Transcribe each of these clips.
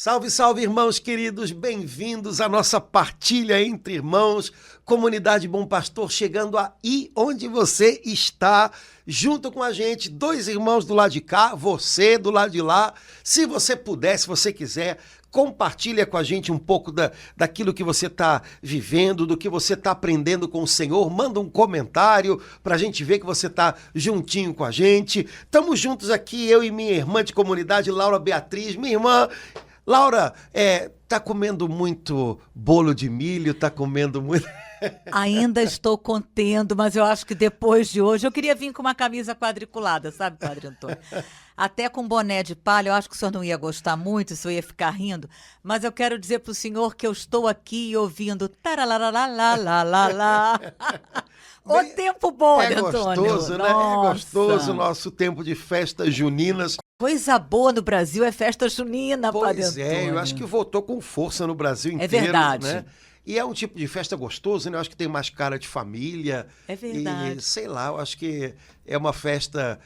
Salve, salve, irmãos queridos, bem-vindos à nossa partilha entre irmãos, Comunidade Bom Pastor, chegando aí onde você está, junto com a gente, dois irmãos do lado de cá, você do lado de lá. Se você puder, se você quiser, compartilha com a gente um pouco daquilo que você está vivendo, do que você está aprendendo com o Senhor. Manda um comentário para a gente ver que você está juntinho com a gente. Estamos juntos aqui, eu e minha irmã de comunidade, Laura Beatriz. Minha irmã, Laura, tá comendo muito bolo de milho, tá comendo muito... Ainda estou contendo, mas eu acho que depois de hoje... Eu queria vir com uma camisa quadriculada, sabe, Padre Antônio? Até com boné de palha, eu acho que o senhor não ia gostar muito, se eu ia ficar rindo, mas eu quero dizer para o senhor que eu estou aqui ouvindo... taralalalalalalala. O tempo bom, É Antônio. gostoso, né? Nossa. É gostoso o nosso tempo de festas juninas. Coisa boa no Brasil é festa junina, Padre Pois Antônio. eu acho que voltou com força no Brasil inteiro. verdade. Né? E é um tipo de festa gostoso, né? Eu acho que tem mais cara de família. É verdade. E, sei lá, eu acho que é uma festa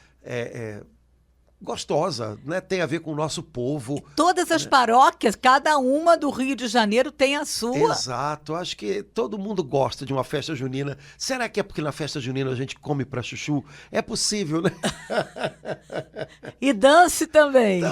gostosa, né? Tem a ver com o nosso povo. Todas as paróquias, cada uma do Rio de Janeiro tem a sua. Exato, acho que todo mundo gosta de uma festa junina. Será que é porque na festa junina a gente come pra chuchu? É possível, né? E dance também.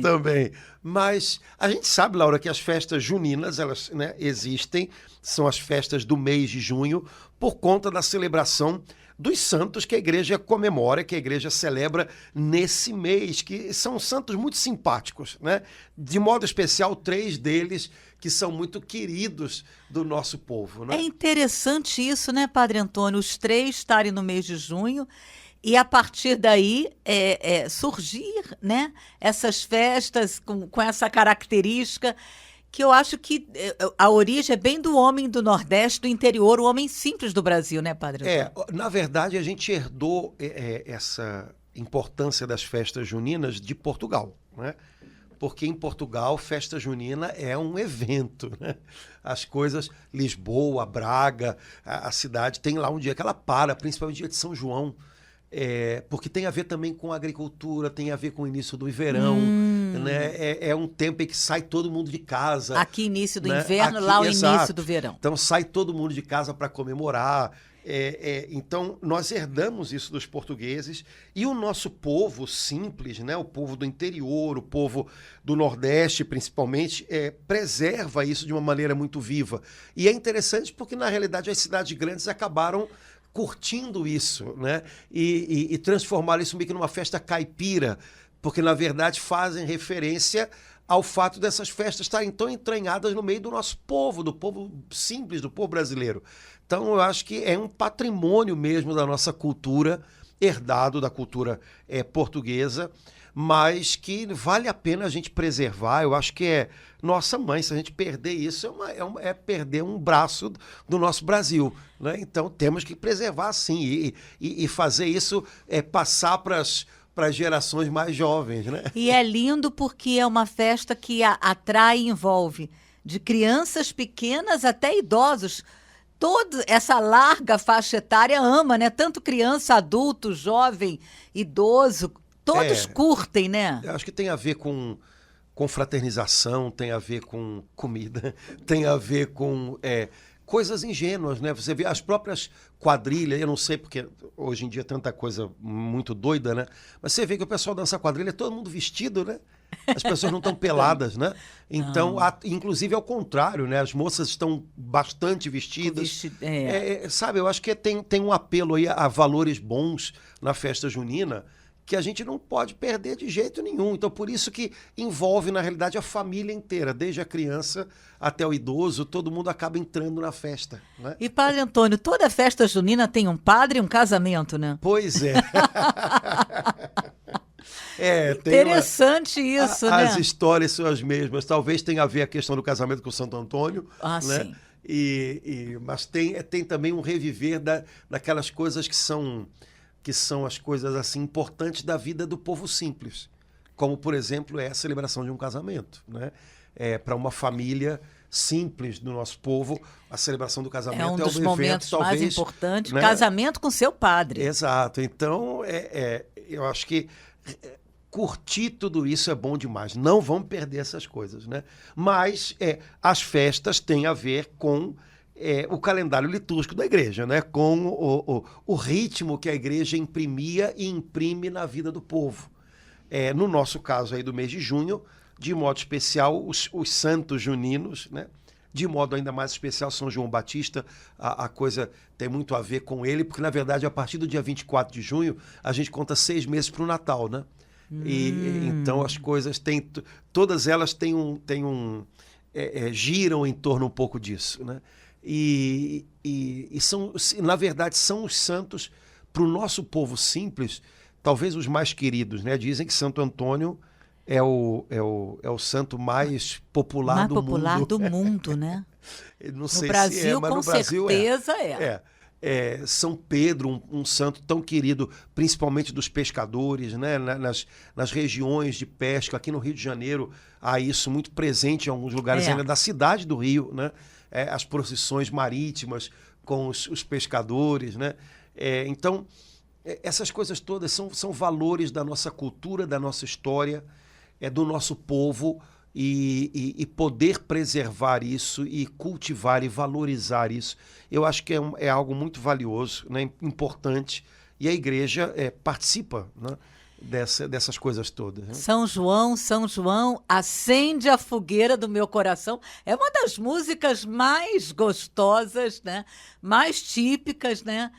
Também. Mas a gente sabe, Laura, que as festas juninas, elas, né, existem, são as festas do mês de junho, por conta da celebração dos santos que a igreja comemora, que a igreja celebra nesse mês, que são santos muito simpáticos, né? De modo especial, 3 deles que são muito queridos do nosso povo, né? É interessante isso, né, Padre Antônio? Os 3 estarem no mês de junho e, a partir daí, surgir, né, essas festas com essa característica que eu acho que a origem é bem do homem do Nordeste, do interior, o homem simples do Brasil, né, Padre Antônio? Na verdade, a gente herdou essa importância das festas juninas de Portugal, né? Porque em Portugal, festa junina é um evento, né? As coisas, Lisboa, Braga, a cidade tem lá um dia que ela para, principalmente dia de São João, porque tem a ver também com a agricultura, tem a ver com o início do verão, né? É um tempo em que sai todo mundo de casa. Aqui início do né? inverno, Aqui, lá o exato. início do verão. Então sai todo mundo de casa para comemorar. Então nós herdamos isso dos portugueses e o nosso povo simples, né? O povo do interior, o povo do Nordeste principalmente, preserva isso de uma maneira muito viva. E é interessante porque na realidade as cidades grandes acabaram curtindo isso, né? E transformaram isso meio que numa festa caipira, porque na verdade fazem referência ao fato dessas festas estarem tão entranhadas no meio do nosso povo, do povo simples, do povo brasileiro. Então eu acho que é um patrimônio mesmo da nossa cultura, herdado da cultura portuguesa, mas que vale a pena a gente preservar. Eu acho que nossa mãe, se a gente perder isso, é perder um braço do nosso Brasil, né? Então temos que preservar sim e fazer isso passar para as gerações mais jovens, né? E é lindo porque é uma festa que atrai e envolve de crianças pequenas até idosos. Toda essa larga faixa etária ama, né? Tanto criança, adulto, jovem, idoso, todos curtem, né? Eu acho que tem a ver com fraternização, tem a ver com comida, tem a ver com coisas ingênuas, né? Você vê as próprias quadrilhas, eu não sei porque hoje em dia é tanta coisa muito doida, né? Mas você vê que o pessoal dança quadrilha, todo mundo vestido, né? As pessoas não estão peladas, né? Então, inclusive ao contrário, né? As moças estão bastante vestidas. Sabe, eu acho que tem um apelo aí a valores bons na festa junina que a gente não pode perder de jeito nenhum. Então, por isso que envolve, na realidade, a família inteira, desde a criança até o idoso, todo mundo acaba entrando na festa, né? E, Padre Antônio, toda festa junina tem um padre e um casamento, né? Pois é. Interessante isso, né? As histórias são as mesmas. Talvez tenha a ver a questão do casamento com Santo Antônio, né? Sim. Mas tem também um reviver daquelas coisas que são as coisas assim importantes da vida do povo simples, como, por exemplo, a celebração de um casamento, né? Para uma família simples do nosso povo, a celebração do casamento é um dos momentos mais importantes, né? Casamento com seu padre. Exato. Então, eu acho que curtir tudo isso é bom demais. Não vamos perder essas coisas, né? Mas as festas têm a ver com o calendário litúrgico da igreja, né? Com o ritmo que a igreja imprimia e imprime na vida do povo. No nosso caso aí do mês de junho, de modo especial, os santos juninos, né? De modo ainda mais especial, São João Batista, a coisa tem muito a ver com ele, porque, na verdade, a partir do dia 24 de junho, a gente conta 6 meses para o Natal, né? Então, as coisas têm... Todas elas giram em torno um pouco disso, né? E são, na verdade, são os santos, para o nosso povo simples, talvez os mais queridos, né? Dizem que Santo Antônio é o santo mais popular do mundo. Do mundo, né? Não sei no Brasil, se mas com no Brasil certeza São Pedro, um santo tão querido, principalmente dos pescadores, né? Nas regiões de pesca. Aqui no Rio de Janeiro há isso muito presente em alguns lugares ainda da cidade do Rio, né? As procissões marítimas com os pescadores, né? Então, essas coisas todas são valores da nossa cultura, da nossa história, do nosso povo, e poder preservar isso e cultivar e valorizar isso, eu acho que é algo muito valioso, né? Importante, e a igreja participa, né? Dessas coisas todas, né? São João, acende a fogueira do meu coração. É uma das músicas mais gostosas, né? Mais típicas, né?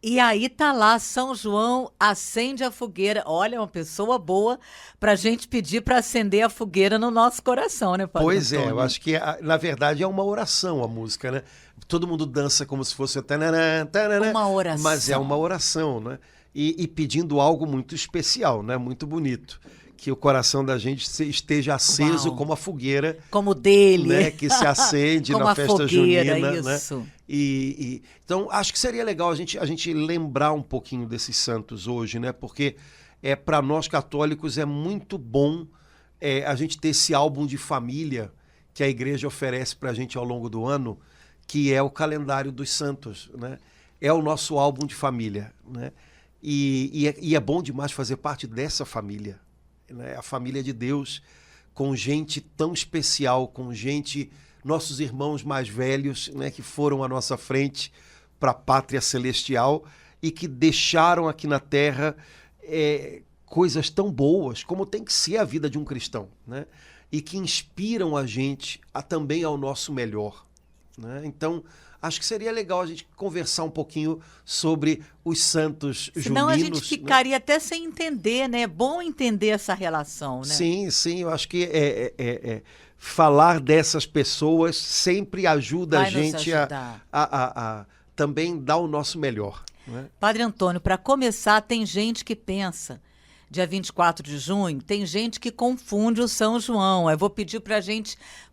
E aí tá lá, São João acende a fogueira. Olha, é uma pessoa boa pra gente pedir para acender a fogueira no nosso coração, né, Padre Pois Antônio? eu acho que, na verdade, é uma oração a música, né? Todo mundo dança como se fosse tananã, tananã, uma oração. mas é uma oração, né? E pedindo algo muito especial, né? Muito bonito. Que o coração da gente esteja aceso como a fogueira. Como dele. Né? Que se acende como na a festa fogueira, junina. isso. Né? Então, acho que seria legal a gente lembrar um pouquinho desses santos hoje, né? Porque para nós católicos é muito bom a gente ter esse álbum de família que a igreja oferece para a gente ao longo do ano, que é o calendário dos santos, né? É o nosso álbum de família, né? E é bom demais fazer parte dessa família, né? A família de Deus, com gente tão especial, com gente, nossos irmãos mais velhos, né? Que foram à nossa frente para a pátria celestial e que deixaram aqui na terra coisas tão boas como tem que ser a vida de um cristão, né? E que inspiram a gente também ao nosso melhor, né? Então, acho que seria legal a gente conversar um pouquinho sobre os santos juninos. Senão a gente ficaria até sem entender, né? É bom entender essa relação, né? Sim, eu acho que falar dessas pessoas sempre ajuda a gente a também dar o nosso melhor, né? Padre Antônio, para começar, tem gente que pensa, dia 24 de junho, tem gente que confunde o São João. Eu vou pedir para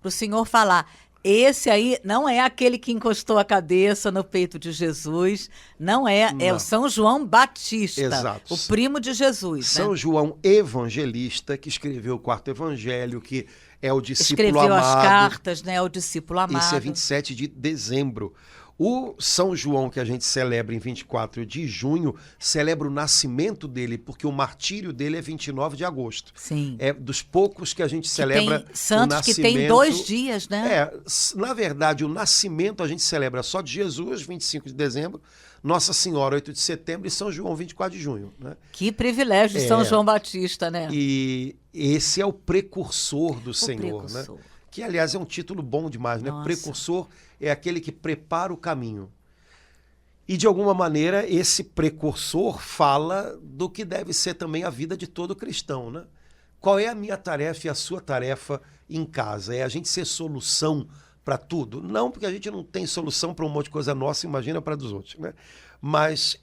o senhor falar. Esse aí não é aquele que encostou a cabeça no peito de Jesus, não. É o São João Batista, exato. O primo de Jesus. São João Evangelista, que escreveu o 4º Evangelho, que é o discípulo escreveu amado. Escreveu as cartas, né? O discípulo amado. Esse é 27 de dezembro. O São João, que a gente celebra em 24 de junho, celebra o nascimento dele, porque o martírio dele é 29 de agosto. Sim. É dos poucos que a gente celebra tem santos o nascimento. Que tem 2 dias, né? Na verdade, o nascimento a gente celebra só de Jesus, 25 de dezembro, Nossa Senhora, 8 de setembro, e São João, 24 de junho. Né? Que privilégio de São João Batista, né? E esse é o precursor do Senhor, precursor. Né? Que, aliás, é um título bom demais, né? Nossa. Precursor é aquele que prepara o caminho. E, de alguma maneira, esse precursor fala do que deve ser também a vida de todo cristão, né? Qual é a minha tarefa e a sua tarefa em casa? É a gente ser solução para tudo? Não, porque a gente não tem solução para um monte de coisa nossa, imagina para dos outros, né? Mas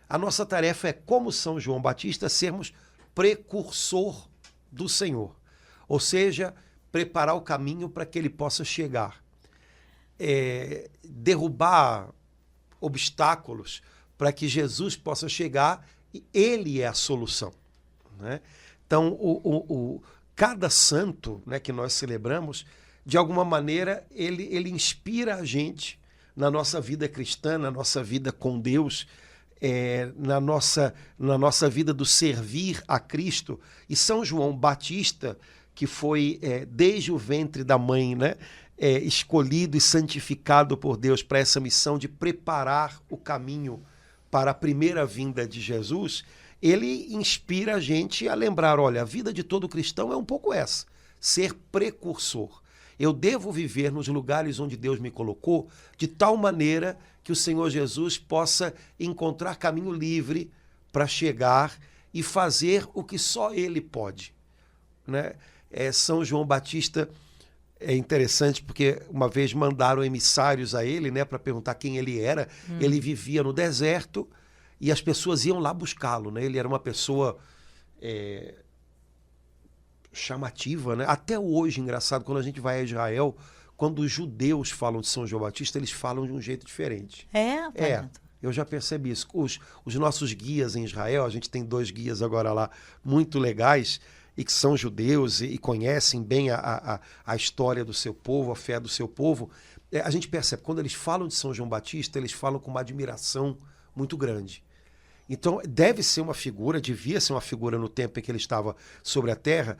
a nossa tarefa é, como São João Batista, sermos precursor do Senhor. Ou seja, preparar o caminho para que ele possa chegar. Derrubar obstáculos para que Jesus possa chegar, e ele é a solução, né? Então, cada santo, né, que nós celebramos, de alguma maneira, ele inspira a gente na nossa vida cristã, na nossa vida com Deus, na nossa vida do servir a Cristo. E São João Batista, que foi desde o ventre da mãe, né, escolhido e santificado por Deus para essa missão de preparar o caminho para a primeira vinda de Jesus, ele inspira a gente a lembrar, olha, a vida de todo cristão é um pouco essa, ser precursor. Eu devo viver nos lugares onde Deus me colocou de tal maneira que o Senhor Jesus possa encontrar caminho livre para chegar e fazer o que só Ele pode, né? São João Batista é interessante porque uma vez mandaram emissários a ele, né, para perguntar quem ele era. Ele vivia no deserto e as pessoas iam lá buscá-lo, né? Ele era uma pessoa chamativa, né? Até hoje, engraçado, quando a gente vai a Israel, quando os judeus falam de São João Batista, eles falam de um jeito diferente. Eu já percebi isso. Os nossos guias em Israel, a gente tem 2 guias agora lá muito legais, e que são judeus e conhecem bem a história do seu povo, a fé do seu povo. A gente percebe, quando eles falam de São João Batista, eles falam com uma admiração muito grande. Então, devia ser uma figura no tempo em que ele estava sobre a terra,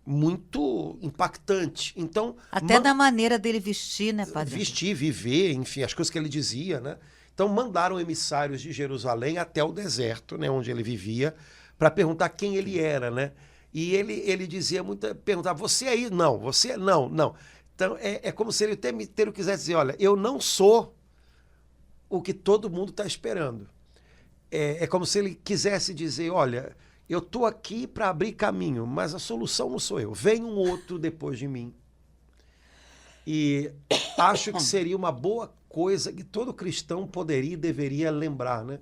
muito impactante. Então, até da maneira dele vestir, né, padre? Vestir, viver, enfim, as coisas que ele dizia, né? Então, mandaram emissários de Jerusalém até o deserto, né, onde ele vivia, para perguntar quem ele era, né? E ele dizia perguntava, você aí? Não, você não. Então, é como se ele o quisesse dizer, olha, eu não sou o que todo mundo está esperando. É como se ele quisesse dizer, olha, eu estou aqui para abrir caminho, mas a solução não sou eu. Vem um outro depois de mim. E acho que seria uma boa coisa que todo cristão poderia e deveria lembrar, né?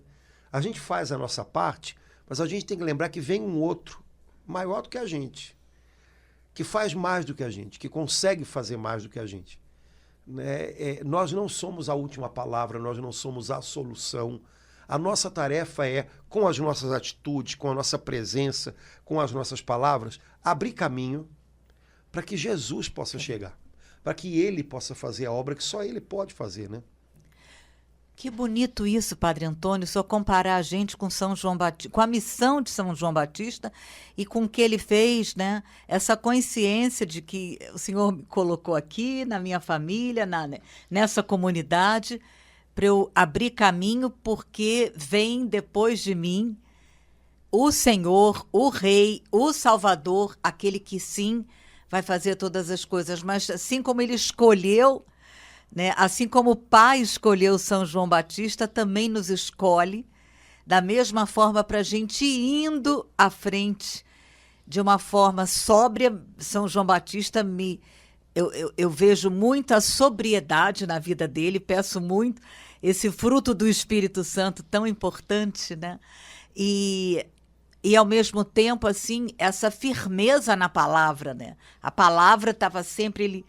A gente faz a nossa parte, mas a gente tem que lembrar que vem um outro maior do que a gente, que faz mais do que a gente, que consegue fazer mais do que a gente, né? Nós não somos a última palavra, nós não somos a solução. A nossa tarefa é, com as nossas atitudes, com a nossa presença, com as nossas palavras, abrir caminho para que Jesus possa chegar, para que Ele possa fazer a obra que só Ele pode fazer, né? Que bonito isso, Padre Antônio, só comparar a gente com São João Batista, com a missão de São João Batista e com o que ele fez, né? Essa consciência de que o Senhor me colocou aqui, na minha família, nessa comunidade, para eu abrir caminho, porque vem depois de mim o Senhor, o Rei, o Salvador, aquele que sim vai fazer todas as coisas. Mas assim como ele escolheu, né, assim como o Pai escolheu São João Batista, também nos escolhe, da mesma forma para a gente ir indo à frente de uma forma sóbria. São João Batista eu vejo muita sobriedade na vida dele, peço muito esse fruto do Espírito Santo tão importante, né? E ao mesmo tempo, assim, essa firmeza na palavra, né? A palavra estava sempre...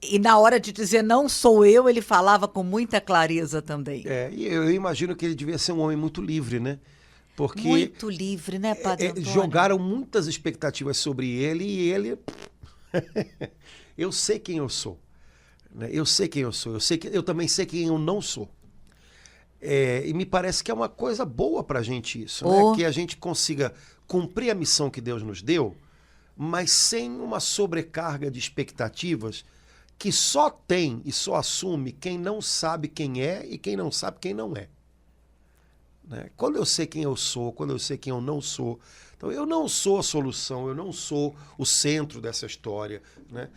E na hora de dizer não sou eu, ele falava com muita clareza também. E eu imagino que ele devia ser um homem muito livre, né? Porque muito livre, né, Padre Antônio? Jogaram muitas expectativas sobre ele e ele... Eu sei quem eu sou, né? Eu sei quem eu sou, eu também sei quem eu não sou. E me parece que é uma coisa boa para a gente isso, né? Que a gente consiga cumprir a missão que Deus nos deu, mas sem uma sobrecarga de expectativas que só tem e só assume quem não sabe quem é e quem não sabe quem não é, né? Quando eu sei quem eu sou, quando eu sei quem eu não sou, então eu não sou a solução, eu não sou o centro dessa história, né?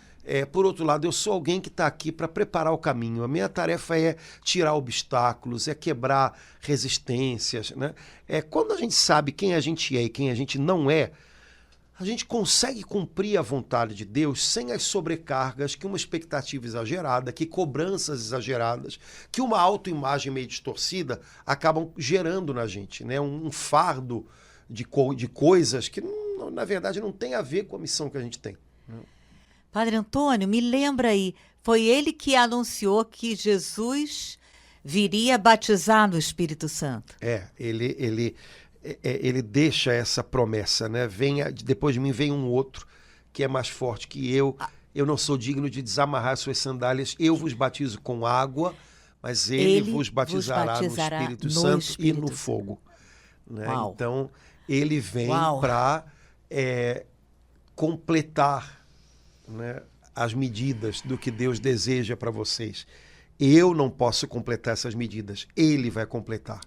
Por outro lado, eu sou alguém que está aqui para preparar o caminho. A minha tarefa é tirar obstáculos, é quebrar resistências, né? Quando a gente sabe quem a gente é e quem a gente não é, a gente consegue cumprir a vontade de Deus sem as sobrecargas que uma expectativa exagerada, que cobranças exageradas, que uma autoimagem meio distorcida acabam gerando na gente, né? Um fardo de coisas que, na verdade, não tem a ver com a missão que a gente tem. Padre Antônio, me lembra aí, foi ele que anunciou que Jesus viria batizar no Espírito Santo. Ele deixa essa promessa, né? Depois de mim vem um outro que é mais forte que eu. Eu não sou digno de desamarrar suas sandálias. Eu vos batizo com água, mas ele vos batizará no Espírito Santo e no fogo. Né? Então, ele vem para completar, né, as medidas do que Deus deseja para vocês. Eu não posso completar essas medidas, ele vai completar.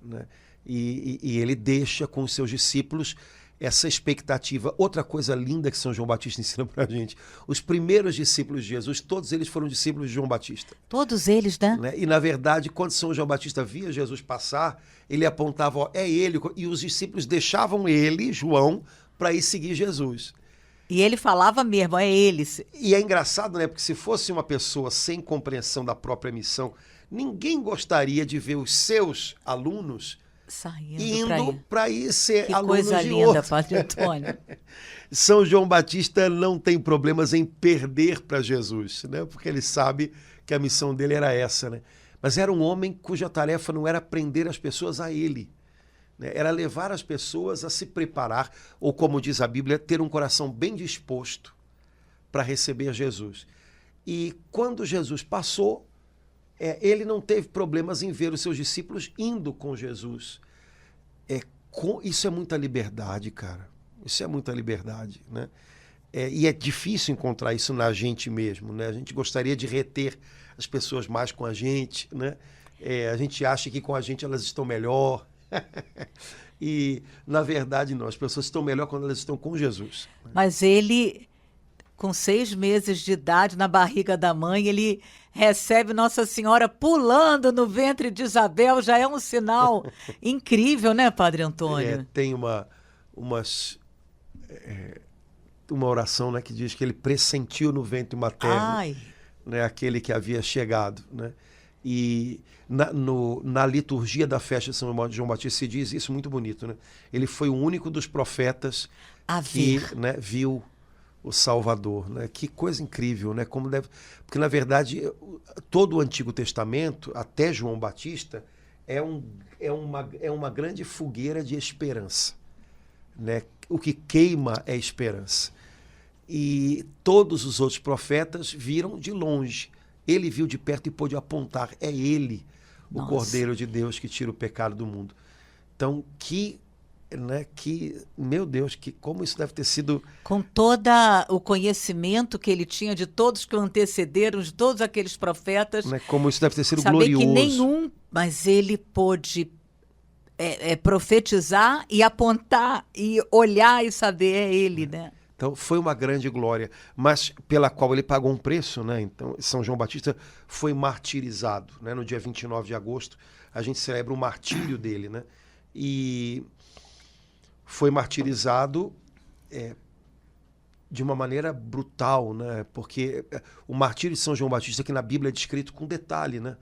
Né? E ele deixa com os seus discípulos essa expectativa. Outra coisa linda que São João Batista ensina para a gente: os primeiros discípulos de Jesus, todos eles foram discípulos de João Batista. Todos eles, né? E, na verdade, quando São João Batista via Jesus passar, ele apontava, ó, é ele, e os discípulos deixavam ele, João, para ir seguir Jesus. E ele falava mesmo, é eles. E é engraçado, né? Porque se fosse uma pessoa sem compreensão da própria missão, ninguém gostaria de ver os seus alunos indo para ir ser que alunos coisa de linda, outro. Padre Antônio. São João Batista não tem problemas em perder para Jesus, né? Porque ele sabe que a missão dele era essa, né? Mas era um homem cuja tarefa não era prender as pessoas a ele, né? Era levar as pessoas a se preparar, ou como diz a Bíblia, ter um coração bem disposto para receber Jesus. E quando Jesus passou, ele não teve problemas em ver os seus discípulos indo com Jesus. Isso é muita liberdade, cara. Isso é muita liberdade, né? E é difícil encontrar isso na gente mesmo, né? A gente gostaria de reter as pessoas mais com a gente, né? A gente acha que com a gente elas estão melhor. E, na verdade, não. As pessoas estão melhor quando elas estão com Jesus. Mas ele, com 6 meses de idade, na barriga da mãe, ele recebe Nossa Senhora pulando no ventre de Isabel. Já é um sinal incrível, né, Padre Antônio? Tem uma oração, né, que diz que ele pressentiu no ventre materno, né, aquele que havia chegado, né? E na liturgia da festa de São João Batista se diz isso muito bonito, né? Ele foi o único dos profetas que, né, viu o Salvador, né? Que coisa incrível, né? Porque, na verdade, todo o Antigo Testamento, até João Batista, é uma grande fogueira de esperança, né? O que queima é esperança. E todos os outros profetas viram de longe. Ele viu de perto e pôde apontar. É ele, o Cordeiro de Deus que tira o pecado do mundo. Então, meu Deus, como isso deve ter sido... Com todo o conhecimento que ele tinha de todos que o antecederam, de todos aqueles profetas. Né? Como isso deve ter sido saber glorioso. Que nenhum, mas ele pôde profetizar e apontar e olhar e saber, é ele, né? Então, foi uma grande glória, mas pela qual ele pagou um preço, né? Então, São João Batista foi martirizado, né? No dia 29 de agosto, a gente celebra o martírio dele, né? E foi martirizado de uma maneira brutal, né? Porque o martírio de São João Batista, que na Bíblia é descrito com detalhe, né?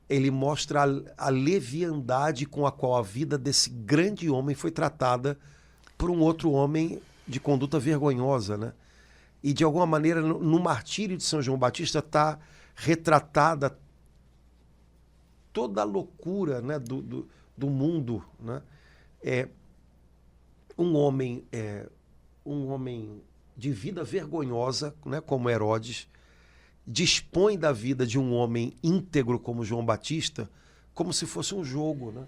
Ele mostra a leviandade com a qual a vida desse grande homem foi tratada por um outro homem de conduta vergonhosa, né? E, de alguma maneira, no martírio de São João Batista está retratada toda a loucura, né, do mundo, né? Um homem de vida vergonhosa, né, como Herodes, dispõe da vida de um homem íntegro como João Batista como se fosse um jogo, né?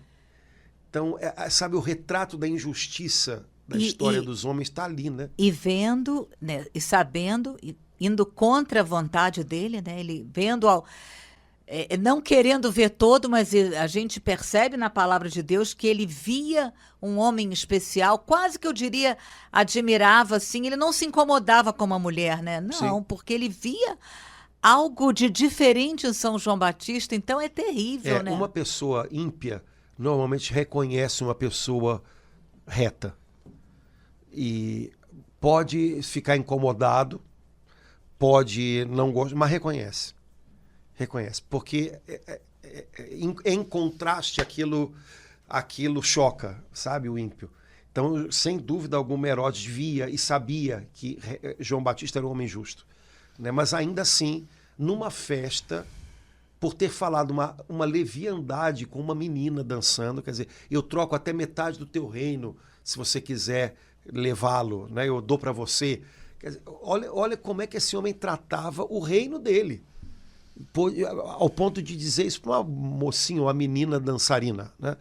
Então, sabe, o retrato da injustiça da história dos homens está ali, né? E vendo, né, e sabendo, indo contra a vontade dele, né? Ele vendo, não querendo ver todo, mas a gente percebe na palavra de Deus que ele via um homem especial, quase que eu diria, admirava, assim, ele não se incomodava com uma mulher, né? Não, sim, porque ele via algo de diferente em São João Batista, então é terrível, né? Uma pessoa ímpia normalmente reconhece uma pessoa reta. E pode ficar incomodado, pode não gostar, mas reconhece. Reconhece. Porque em contraste aquilo choca, sabe, o ímpio. Então, sem dúvida alguma, Herodes via e sabia que João Batista era um homem justo, né? Mas ainda assim, numa festa, por ter falado uma leviandade com uma menina dançando, quer dizer, eu troco até metade do teu reino, se você quiser levá-lo, né? Eu dou para você. Quer dizer, olha como é que esse homem tratava o reino dele, ao ponto de dizer isso para uma mocinha, uma menina dançarina, né?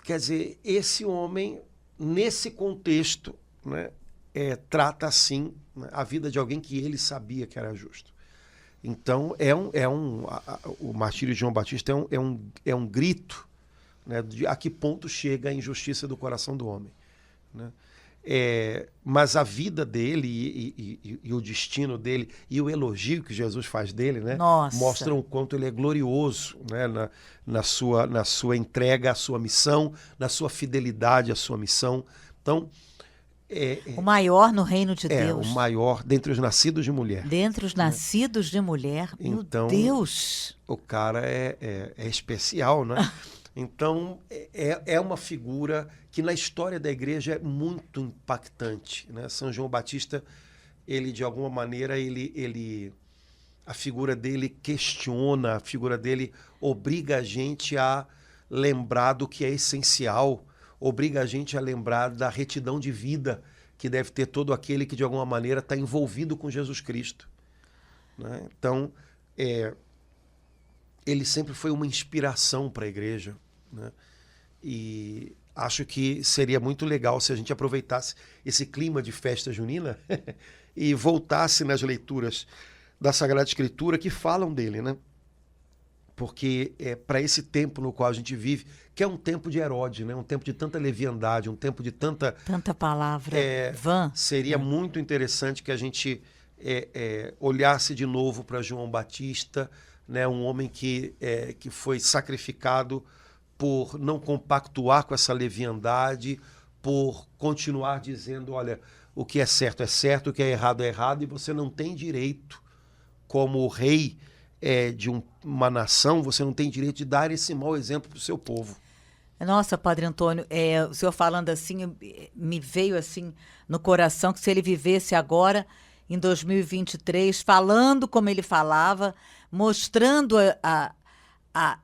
Quer dizer, esse homem, nesse contexto, né, trata assim, né, a vida de alguém que ele sabia que era justo. Então, o martírio de João Batista é um grito, né, de a que ponto chega a injustiça do coração do homem, né? Mas a vida dele e o destino dele e o elogio que Jesus faz dele, né, mostram o quanto ele é glorioso, né, na sua entrega à sua missão, na sua fidelidade à sua missão. Então, o maior no reino de Deus. O maior dentre os nascidos de mulher. Dentre os nascidos de mulher. Então, meu Deus! O cara é especial, né? Então, é uma figura que na história da igreja é muito impactante, né? São João Batista, ele de alguma maneira, a figura dele questiona, a figura dele obriga a gente a lembrar do que é essencial, obriga a gente a lembrar da retidão de vida que deve ter todo aquele que de alguma maneira está envolvido com Jesus Cristo, né? Então, ele sempre foi uma inspiração para a igreja, né? E acho que seria muito legal se a gente aproveitasse esse clima de festa junina e voltasse nas leituras da Sagrada Escritura que falam dele, né? Porque para esse tempo no qual a gente vive, que é um tempo de Herodes, né? Um tempo de tanta leviandade, um tempo de tanta palavra vã. Seria muito interessante que a gente olhasse de novo para João Batista, né, um homem que foi sacrificado por não compactuar com essa leviandade, por continuar dizendo, olha, o que é certo, o que é errado, e você não tem direito, como rei de uma nação, você não tem direito de dar esse mau exemplo para o seu povo. Nossa, Padre Antônio, o senhor falando assim, me veio assim no coração que se ele vivesse agora, em 2023, falando como ele falava, mostrando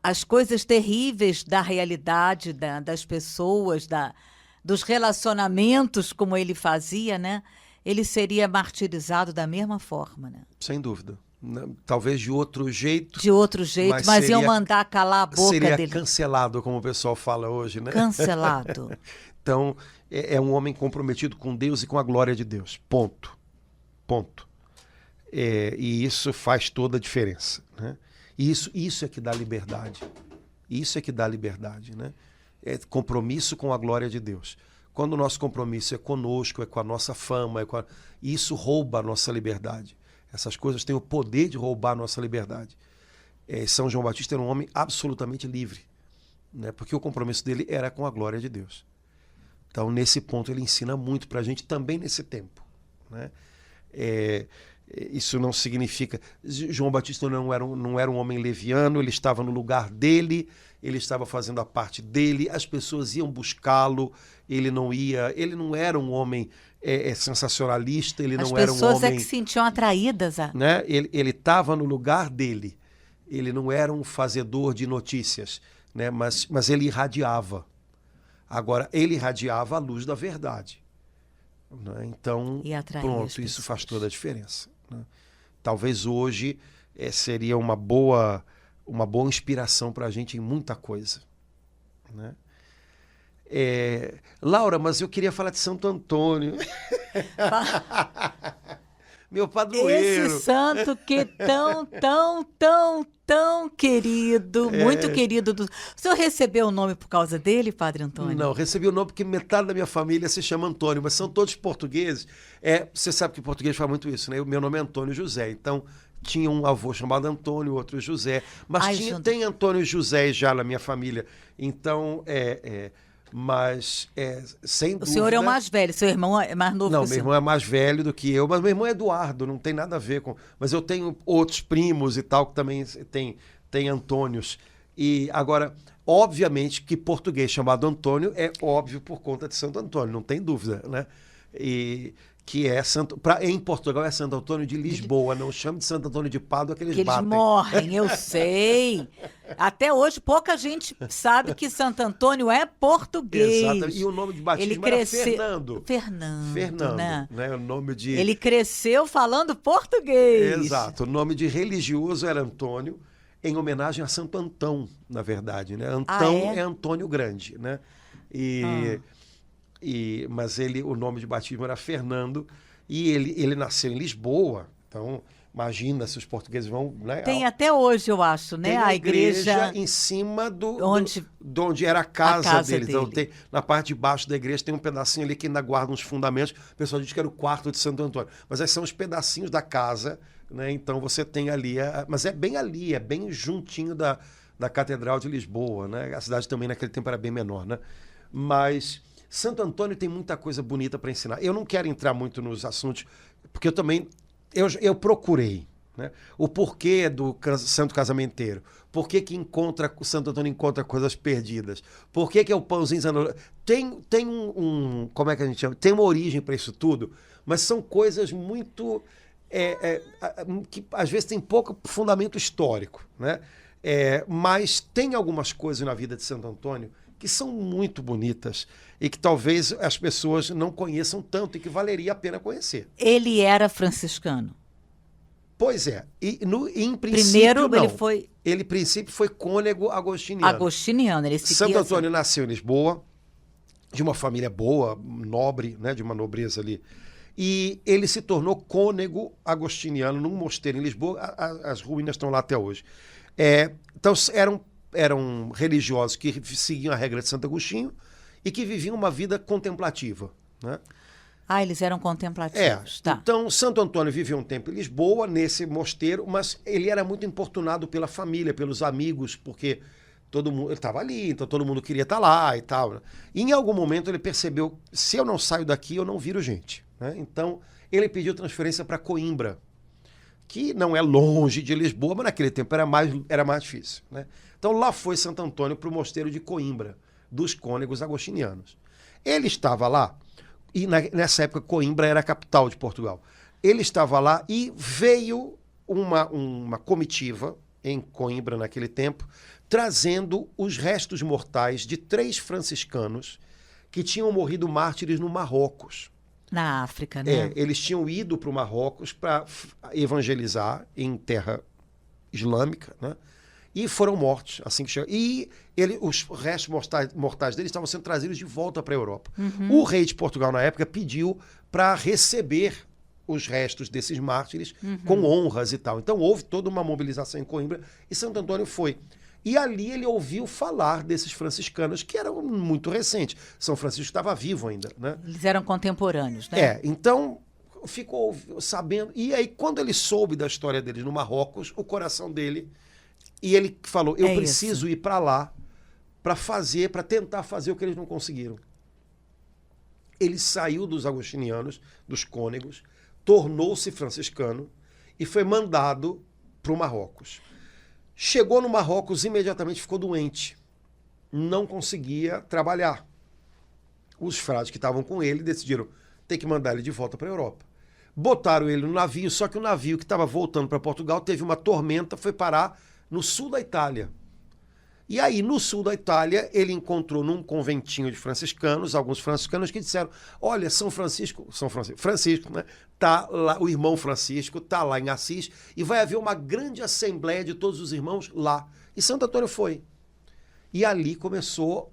as coisas terríveis da realidade das pessoas, dos relacionamentos como ele fazia, né? Ele seria martirizado da mesma forma, né? Sem dúvida. Talvez de outro jeito. De outro jeito, mas iam mandar calar a boca dele. Seria cancelado, como o pessoal fala hoje, né? Cancelado. Então, é um homem comprometido com Deus e com a glória de Deus. Ponto. E isso faz toda a diferença, né? E isso é que dá liberdade. Isso é que dá liberdade, né? É compromisso com a glória de Deus. Quando o nosso compromisso é conosco, é com a nossa fama, isso rouba a nossa liberdade. Essas coisas têm o poder de roubar a nossa liberdade. São João Batista era um homem absolutamente livre, né? Porque o compromisso dele era com a glória de Deus. Então, nesse ponto, ele ensina muito para a gente também nesse tempo, né? Isso não significa... João Batista não era um homem leviano, ele estava no lugar dele, ele estava fazendo a parte dele, as pessoas iam buscá-lo, ele não era um homem sensacionalista, ele não era um homem... As pessoas que se sentiam atraídas. Né? Ele estava no lugar dele, ele não era um fazedor de notícias, né? Mas ele irradiava. Agora, ele irradiava a luz da verdade. Né? Então, pronto, isso faz toda a diferença, né? Talvez hoje seria uma boa inspiração para a gente em muita coisa, né? Laura, mas eu queria falar de Santo Antônio. Meu padroeiro. Esse santo que tão querido, muito querido. O senhor recebeu o nome por causa dele, Padre Antônio? Não, recebi o nome porque metade da minha família se chama Antônio, mas são todos portugueses. Você sabe que o português fala muito isso, né? O meu nome é Antônio José, então tinha um avô chamado Antônio, outro José. Mas tem Antônio José já na minha família. Então, mas sem dúvida... O senhor é o mais velho, seu irmão é mais novo que o Não, senhor. meu irmão é mais velho do que eu, mas meu irmão é Eduardo, não tem nada a ver com... Mas eu tenho outros primos e tal que também tem Antônios. E agora, obviamente que português chamado Antônio é óbvio por conta de Santo Antônio, não tem dúvida, né? E que é em Portugal é Santo Antônio de Lisboa, não chame de Santo Antônio de Pádua que eles Que eles batem. morrem, eu sei. Até hoje, pouca gente sabe que Santo Antônio é português. Exatamente. E o nome de batismo era Fernando. Fernando, né? O nome de... Ele cresceu falando português. Exato. O nome de religioso era Antônio, em homenagem a Santo Antão, na verdade, né? Antão é Antônio Grande, né? Mas o nome de batismo era Fernando, e ele nasceu em Lisboa. Então, imagina se os portugueses vão... Né, tem até hoje, eu acho, né? Tem a igreja em cima de onde era a casa deles. dele. Então, na parte de baixo da igreja tem um pedacinho ali que ainda guarda uns fundamentos. O pessoal diz que era o quarto de Santo Antônio. Mas esses são os pedacinhos da casa, né? Então você tem ali... Mas é bem juntinho da Catedral de Lisboa, né? A cidade também naquele tempo era bem menor, né? Mas... Santo Antônio tem muita coisa bonita para ensinar. Eu não quero entrar muito nos assuntos, porque eu procurei, né? O porquê do santo casamenteiro. Por que o Santo Antônio encontra coisas perdidas? Por que é o pãozinho... Tem como é que a gente chama? Tem uma origem para isso tudo, mas são coisas muito... que às vezes tem pouco fundamento histórico, né? Mas tem algumas coisas na vida de Santo Antônio que são muito bonitas e que talvez as pessoas não conheçam tanto e que valeria a pena conhecer. Ele era franciscano. Pois é. Em princípio, primeiro, não. Ele em princípio, foi cônego agostiniano. Agostiniano. Ele Santo Antônio nasceu em Lisboa, de uma família boa, nobre, né, de uma nobreza ali. E ele se tornou cônego agostiniano num mosteiro em Lisboa. As ruínas estão lá até hoje. Então, eram religiosos que seguiam a regra de Santo Agostinho e que viviam uma vida contemplativa, né? Eles eram contemplativos. Tá. Então, Santo Antônio viveu um tempo em Lisboa, nesse mosteiro, mas ele era muito importunado pela família, pelos amigos, porque todo mundo estava ali, então todo mundo queria estar lá e tal, né? E em algum momento ele percebeu, se eu não saio daqui, eu não viro gente, né? Então, ele pediu transferência para Coimbra, que não é longe de Lisboa, mas naquele tempo era mais difícil, né? Então lá foi Santo Antônio para o mosteiro de Coimbra, dos cônegos agostinianos. Ele estava lá, e nessa época Coimbra era a capital de Portugal. Ele estava lá e veio uma comitiva em Coimbra naquele tempo, trazendo os restos mortais de 3 franciscanos que tinham morrido mártires no Marrocos. Na África, né? Eles tinham ido para o Marrocos para evangelizar em terra islâmica, né? E foram mortos assim que chegou. E os restos mortais deles estavam sendo trazidos de volta para a Europa. O rei de Portugal, na época, pediu para receber os restos desses mártires com honras e tal. Então houve toda uma mobilização em Coimbra e Santo Antônio foi. E ali ele ouviu falar desses franciscanos, que eram muito recentes. São Francisco estava vivo ainda, né? Eles eram contemporâneos, né? Então ficou sabendo. E aí, quando ele soube da história deles no Marrocos, o coração dele... E ele falou, eu preciso ir para lá para tentar fazer o que eles não conseguiram. Ele saiu dos agostinianos, dos cônegos, tornou-se franciscano e foi mandado para o Marrocos. Chegou no Marrocos, imediatamente ficou doente. Não conseguia trabalhar. Os frades que estavam com ele decidiram ter que mandar ele de volta para a Europa. Botaram ele no navio, só que o navio que estava voltando para Portugal teve uma tormenta, foi parar no sul da Itália. E aí, no sul da Itália, ele encontrou num conventinho de franciscanos, alguns franciscanos que disseram, olha, Francisco, né? Tá lá, o irmão Francisco está lá em Assis e vai haver uma grande assembleia de todos os irmãos lá. E Santo Antônio foi. E ali começou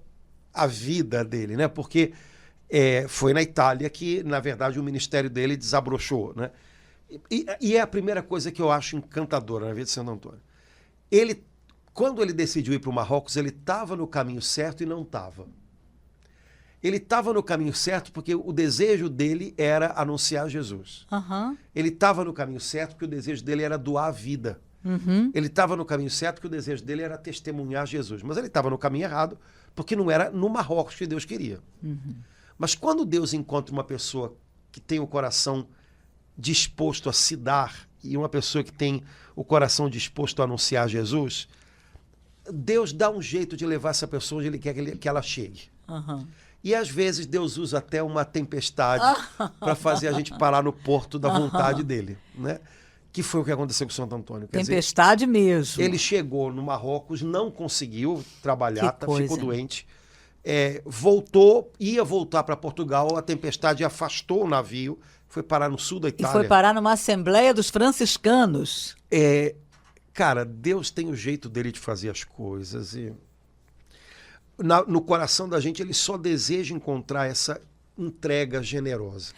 a vida dele, né? Porque foi na Itália que, na verdade, o ministério dele desabrochou, né? E é a primeira coisa que eu acho encantadora na vida de Santo Antônio. Quando ele decidiu ir para o Marrocos, ele estava no caminho certo e não estava. Ele estava no caminho certo porque o desejo dele era anunciar Jesus. Ele estava no caminho certo porque o desejo dele era doar a vida. Ele estava no caminho certo porque o desejo dele era testemunhar Jesus. Mas ele estava no caminho errado porque não era no Marrocos que Deus queria. Mas quando Deus encontra uma pessoa que tem o coração disposto a se dar e uma pessoa que tem o coração disposto a anunciar Jesus, Deus dá um jeito de levar essa pessoa onde Ele quer que ela chegue. E às vezes Deus usa até uma tempestade para fazer a gente parar no porto da vontade dele, né? Que foi o que aconteceu com Santo Antônio. Quer Tempestade mesmo. ele chegou no Marrocos, não conseguiu trabalhar, Que coisa, ficou né? doente, voltou, ia voltar para Portugal, a tempestade afastou o navio, foi parar no sul da E Itália. foi parar numa assembleia dos franciscanos. Cara, Deus tem o jeito dele de fazer as coisas e no coração da gente ele só deseja encontrar essa entrega generosa.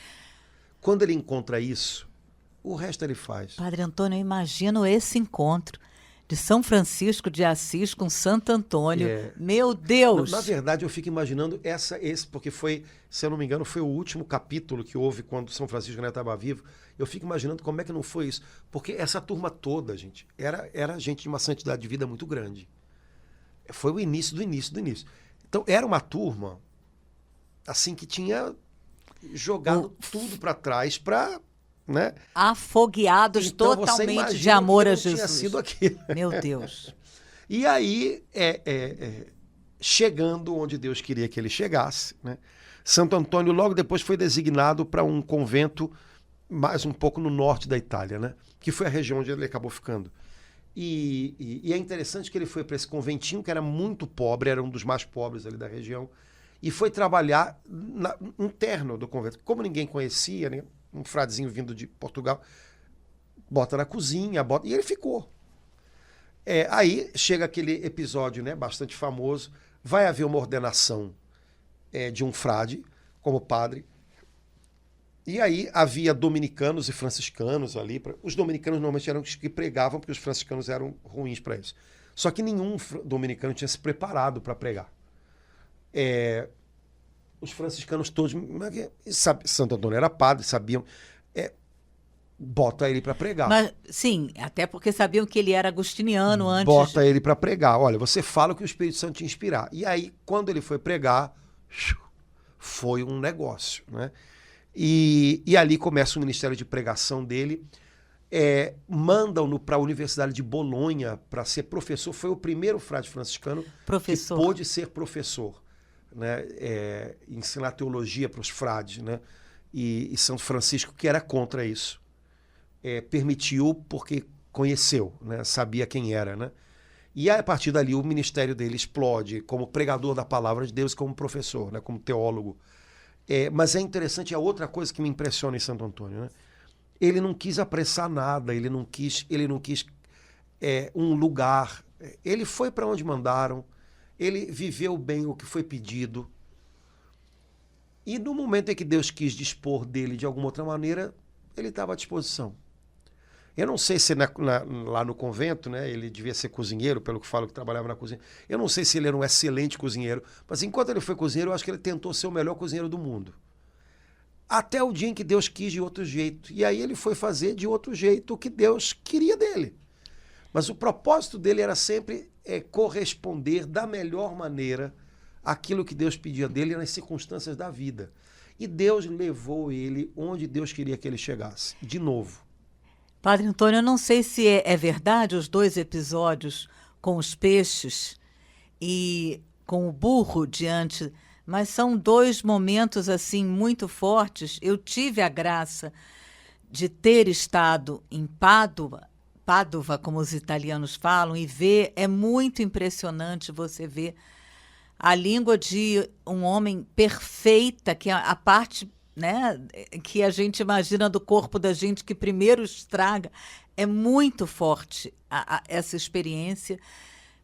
Quando ele encontra isso, o resto ele faz. Padre Antônio, eu imagino esse encontro de São Francisco de Assis com Santo Antônio. Meu Deus! Na verdade, eu fico imaginando esse, porque foi, se eu não me engano, foi o último capítulo que houve quando São Francisco ainda estava vivo. Eu fico imaginando como é que não foi isso. Porque essa turma toda, gente, era gente de uma santidade de vida muito grande. Foi o início do início do início. Então, era uma turma, assim, que tinha jogado tudo para trás para... Né? Afogueados então, totalmente de amor a Jesus. Jesus. Tinha sido aquilo. Meu Deus. E aí, chegando onde Deus queria que ele chegasse, né? Santo Antônio logo depois foi designado para um convento mais um pouco no norte da Itália, né? Que foi a região onde ele acabou ficando. E é interessante que ele foi para esse conventinho que era muito pobre, era um dos mais pobres ali da região, e foi trabalhar interno do convento. Como ninguém conhecia, né? Um fradezinho vindo de Portugal, bota na cozinha, e ele ficou. Aí chega aquele episódio, né, bastante famoso, vai haver uma ordenação de um frade como padre, e aí havia dominicanos e franciscanos ali. Os dominicanos normalmente eram os que pregavam, porque os franciscanos eram ruins para isso. Só que nenhum dominicano tinha se preparado para pregar. Os franciscanos todos, Santo Antônio era padre, sabiam, bota ele para pregar. Mas, sim, até porque sabiam que ele era agostiniano antes. Bota ele para pregar. Olha, você fala o que o Espírito Santo te inspirar. E aí, quando ele foi pregar, foi um negócio, né? E ali começa o ministério de pregação dele. Mandam-no para a Universidade de Bolonha para ser professor. Foi o primeiro frade franciscano que pôde ser professor. Né, ensinar teologia para os frades, né, e São Francisco, que era contra isso, permitiu porque conheceu, né, sabia quem era, né, e a partir dali o ministério dele explode como pregador da palavra de Deus, como professor, né, como teólogo. Mas é interessante, a outra coisa que me impressiona em Santo Antônio, né, ele não quis apressar nada, ele não quis um lugar, ele foi para onde mandaram. Ele viveu bem o que foi pedido. E no momento em que Deus quis dispor dele de alguma outra maneira, ele estava à disposição. Eu não sei se lá no convento, né, ele devia ser cozinheiro, pelo que falo que trabalhava na cozinha. Eu não sei se ele era um excelente cozinheiro, mas enquanto ele foi cozinheiro, eu acho que ele tentou ser o melhor cozinheiro do mundo. Até o dia em que Deus quis de outro jeito. E aí ele foi fazer de outro jeito o que Deus queria dele. Mas o propósito dele era sempre corresponder da melhor maneira àquilo que Deus pedia dele nas circunstâncias da vida. E Deus levou ele onde Deus queria que ele chegasse. De novo. Padre Antônio, eu não sei se é verdade os 2 episódios com os peixes e com o burro diante, mas são 2 momentos assim muito fortes. Eu tive a graça de ter estado em Pádua, como os italianos falam, e ver, é muito impressionante você ver a língua de um homem perfeita, que é a parte, né, que a gente imagina do corpo da gente que primeiro estraga. É muito forte essa experiência,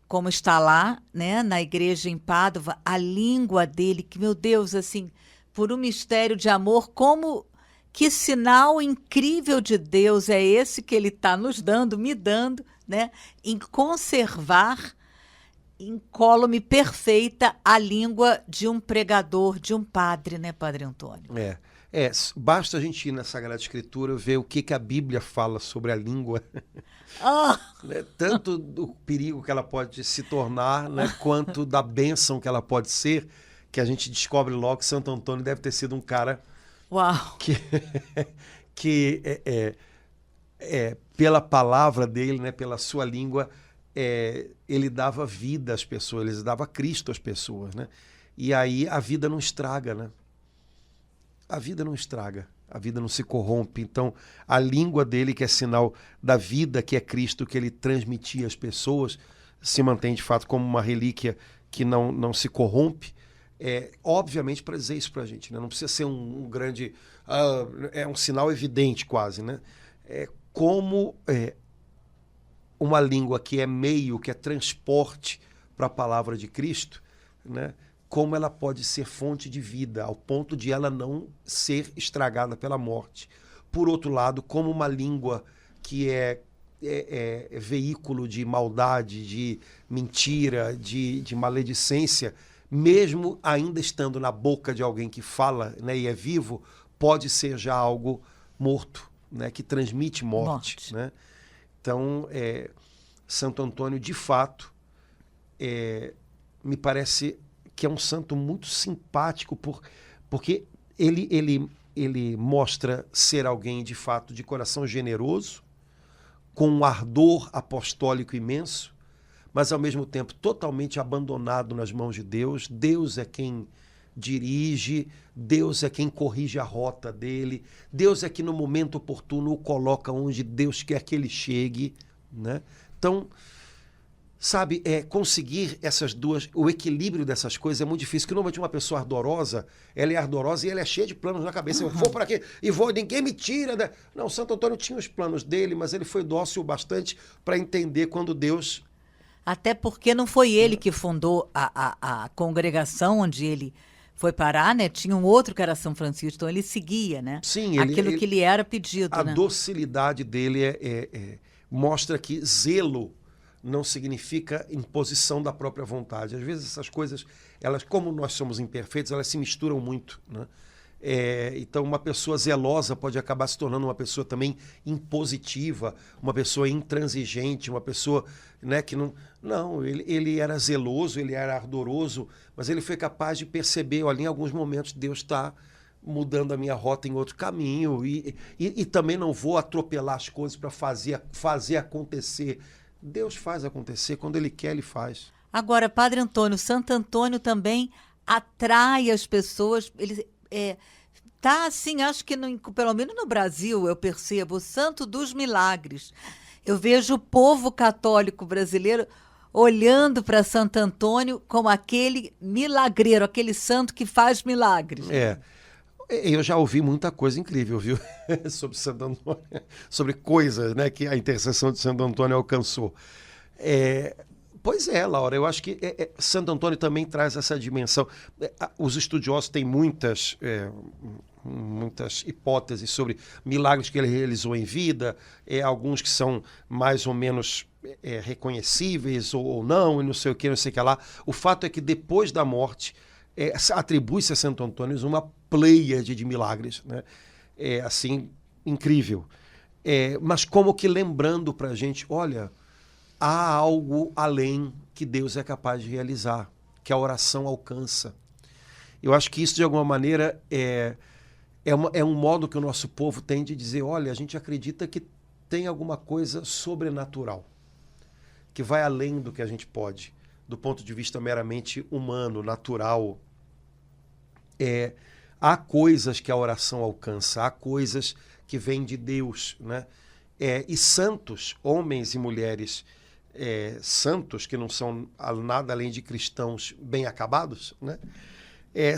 como está lá, né, na igreja em Pádua, a língua dele, que, meu Deus, assim, por um mistério de amor, como... Que sinal incrível de Deus é esse que ele está nos dando, me dando, né? Em conservar incólume perfeita a língua de um pregador, de um padre, né, Padre Antônio? Basta a gente ir na Sagrada Escritura ver o que a Bíblia fala sobre a língua. Né? Tanto do perigo que ela pode se tornar, né, quanto da bênção que ela pode ser, que a gente descobre logo que Santo Antônio deve ter sido um cara... Uau! Que pela palavra dele, né, pela sua língua, ele dava vida às pessoas, ele dava Cristo às pessoas, né? E aí a vida não estraga, né? A vida não estraga, a vida não se corrompe. Então, a língua dele, que é sinal da vida, que é Cristo, que ele transmitia às pessoas, se mantém de fato como uma relíquia que não se corrompe. Obviamente, para dizer isso para a gente, né? Não precisa ser um grande... é um sinal evidente quase, né? Como uma língua que é meio, que é transporte para a palavra de Cristo, né? Como ela pode ser fonte de vida, ao ponto de ela não ser estragada pela morte. Por outro lado, como uma língua que é veículo de maldade, de mentira, de maledicência, mesmo ainda estando na boca de alguém que fala, né, e é vivo, pode ser já algo morto, né, que transmite morte. Né? Então, Santo Antônio, de fato, me parece que é um santo muito simpático, porque ele mostra ser alguém, de fato, de coração generoso, com um ardor apostólico imenso, mas, ao mesmo tempo, totalmente abandonado nas mãos de Deus. Deus é quem dirige, Deus é quem corrige a rota dele, Deus é que, no momento oportuno, o coloca onde Deus quer que ele chegue. Né? Então, sabe, conseguir essas duas, o equilíbrio dessas coisas é muito difícil, porque normalmente uma pessoa ardorosa, ela é ardorosa e ela é cheia de planos na cabeça. Eu vou para aqui e vou, ninguém me tira. Né? Não, Santo Antônio tinha os planos dele, mas ele foi dócil bastante para entender quando Deus... Até porque não foi ele que fundou a congregação onde ele foi parar, né? Tinha um outro que era São Francisco, então ele seguia, né? Sim, aquilo que lhe era pedido. A né? docilidade dele mostra que zelo não significa imposição da própria vontade. Às vezes essas coisas, elas, como nós somos imperfeitos, elas se misturam muito. Né? Então, uma pessoa zelosa pode acabar se tornando uma pessoa também impositiva, uma pessoa intransigente, uma pessoa, né, que não... Não, ele era zeloso, ele era ardoroso, mas ele foi capaz de perceber, olha, em alguns momentos Deus está mudando a minha rota em outro caminho e também não vou atropelar as coisas para fazer acontecer. Deus faz acontecer, quando ele quer, ele faz. Agora, Padre Antônio, Santo Antônio também atrai as pessoas, ele tá assim, acho que pelo menos no Brasil eu percebo, o santo dos milagres. Eu vejo o povo católico brasileiro olhando para Santo Antônio como aquele milagreiro, aquele santo que faz milagres. Eu já ouvi muita coisa incrível, viu? Sobre Santo Antônio, sobre coisas, né, que a intercessão de Santo Antônio alcançou. Pois é, Laura, eu acho que Santo Antônio também traz essa dimensão. Os estudiosos têm muitas hipóteses sobre milagres que ele realizou em vida, alguns que são mais ou menos reconhecíveis ou não, e não sei o que lá. O fato é que depois da morte, atribui-se a Santo Antônio uma pleiade de milagres, né? Assim, incrível. Mas como que lembrando para a gente, olha, há algo além que Deus é capaz de realizar, que a oração alcança. Eu acho que isso, de alguma maneira, é um modo que o nosso povo tem de dizer, olha, a gente acredita que tem alguma coisa sobrenatural, que vai além do que a gente pode, do ponto de vista meramente humano, natural. Há coisas que a oração alcança, há coisas que vêm de Deus, né? E santos, homens e mulheres santos, que não são nada além de cristãos bem acabados, né?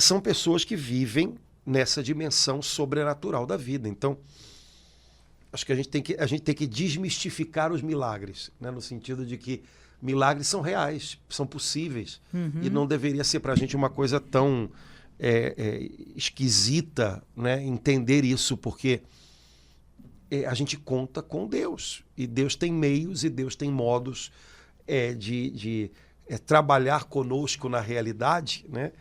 São pessoas que vivem nessa dimensão sobrenatural da vida. Então, acho que a gente tem que desmistificar os milagres, né? No sentido de que milagres são reais, são possíveis, e não deveria ser para a gente uma coisa tão esquisita, né? Entender isso, porque a gente conta com Deus, e Deus tem meios e Deus tem modos de trabalhar conosco na realidade, né?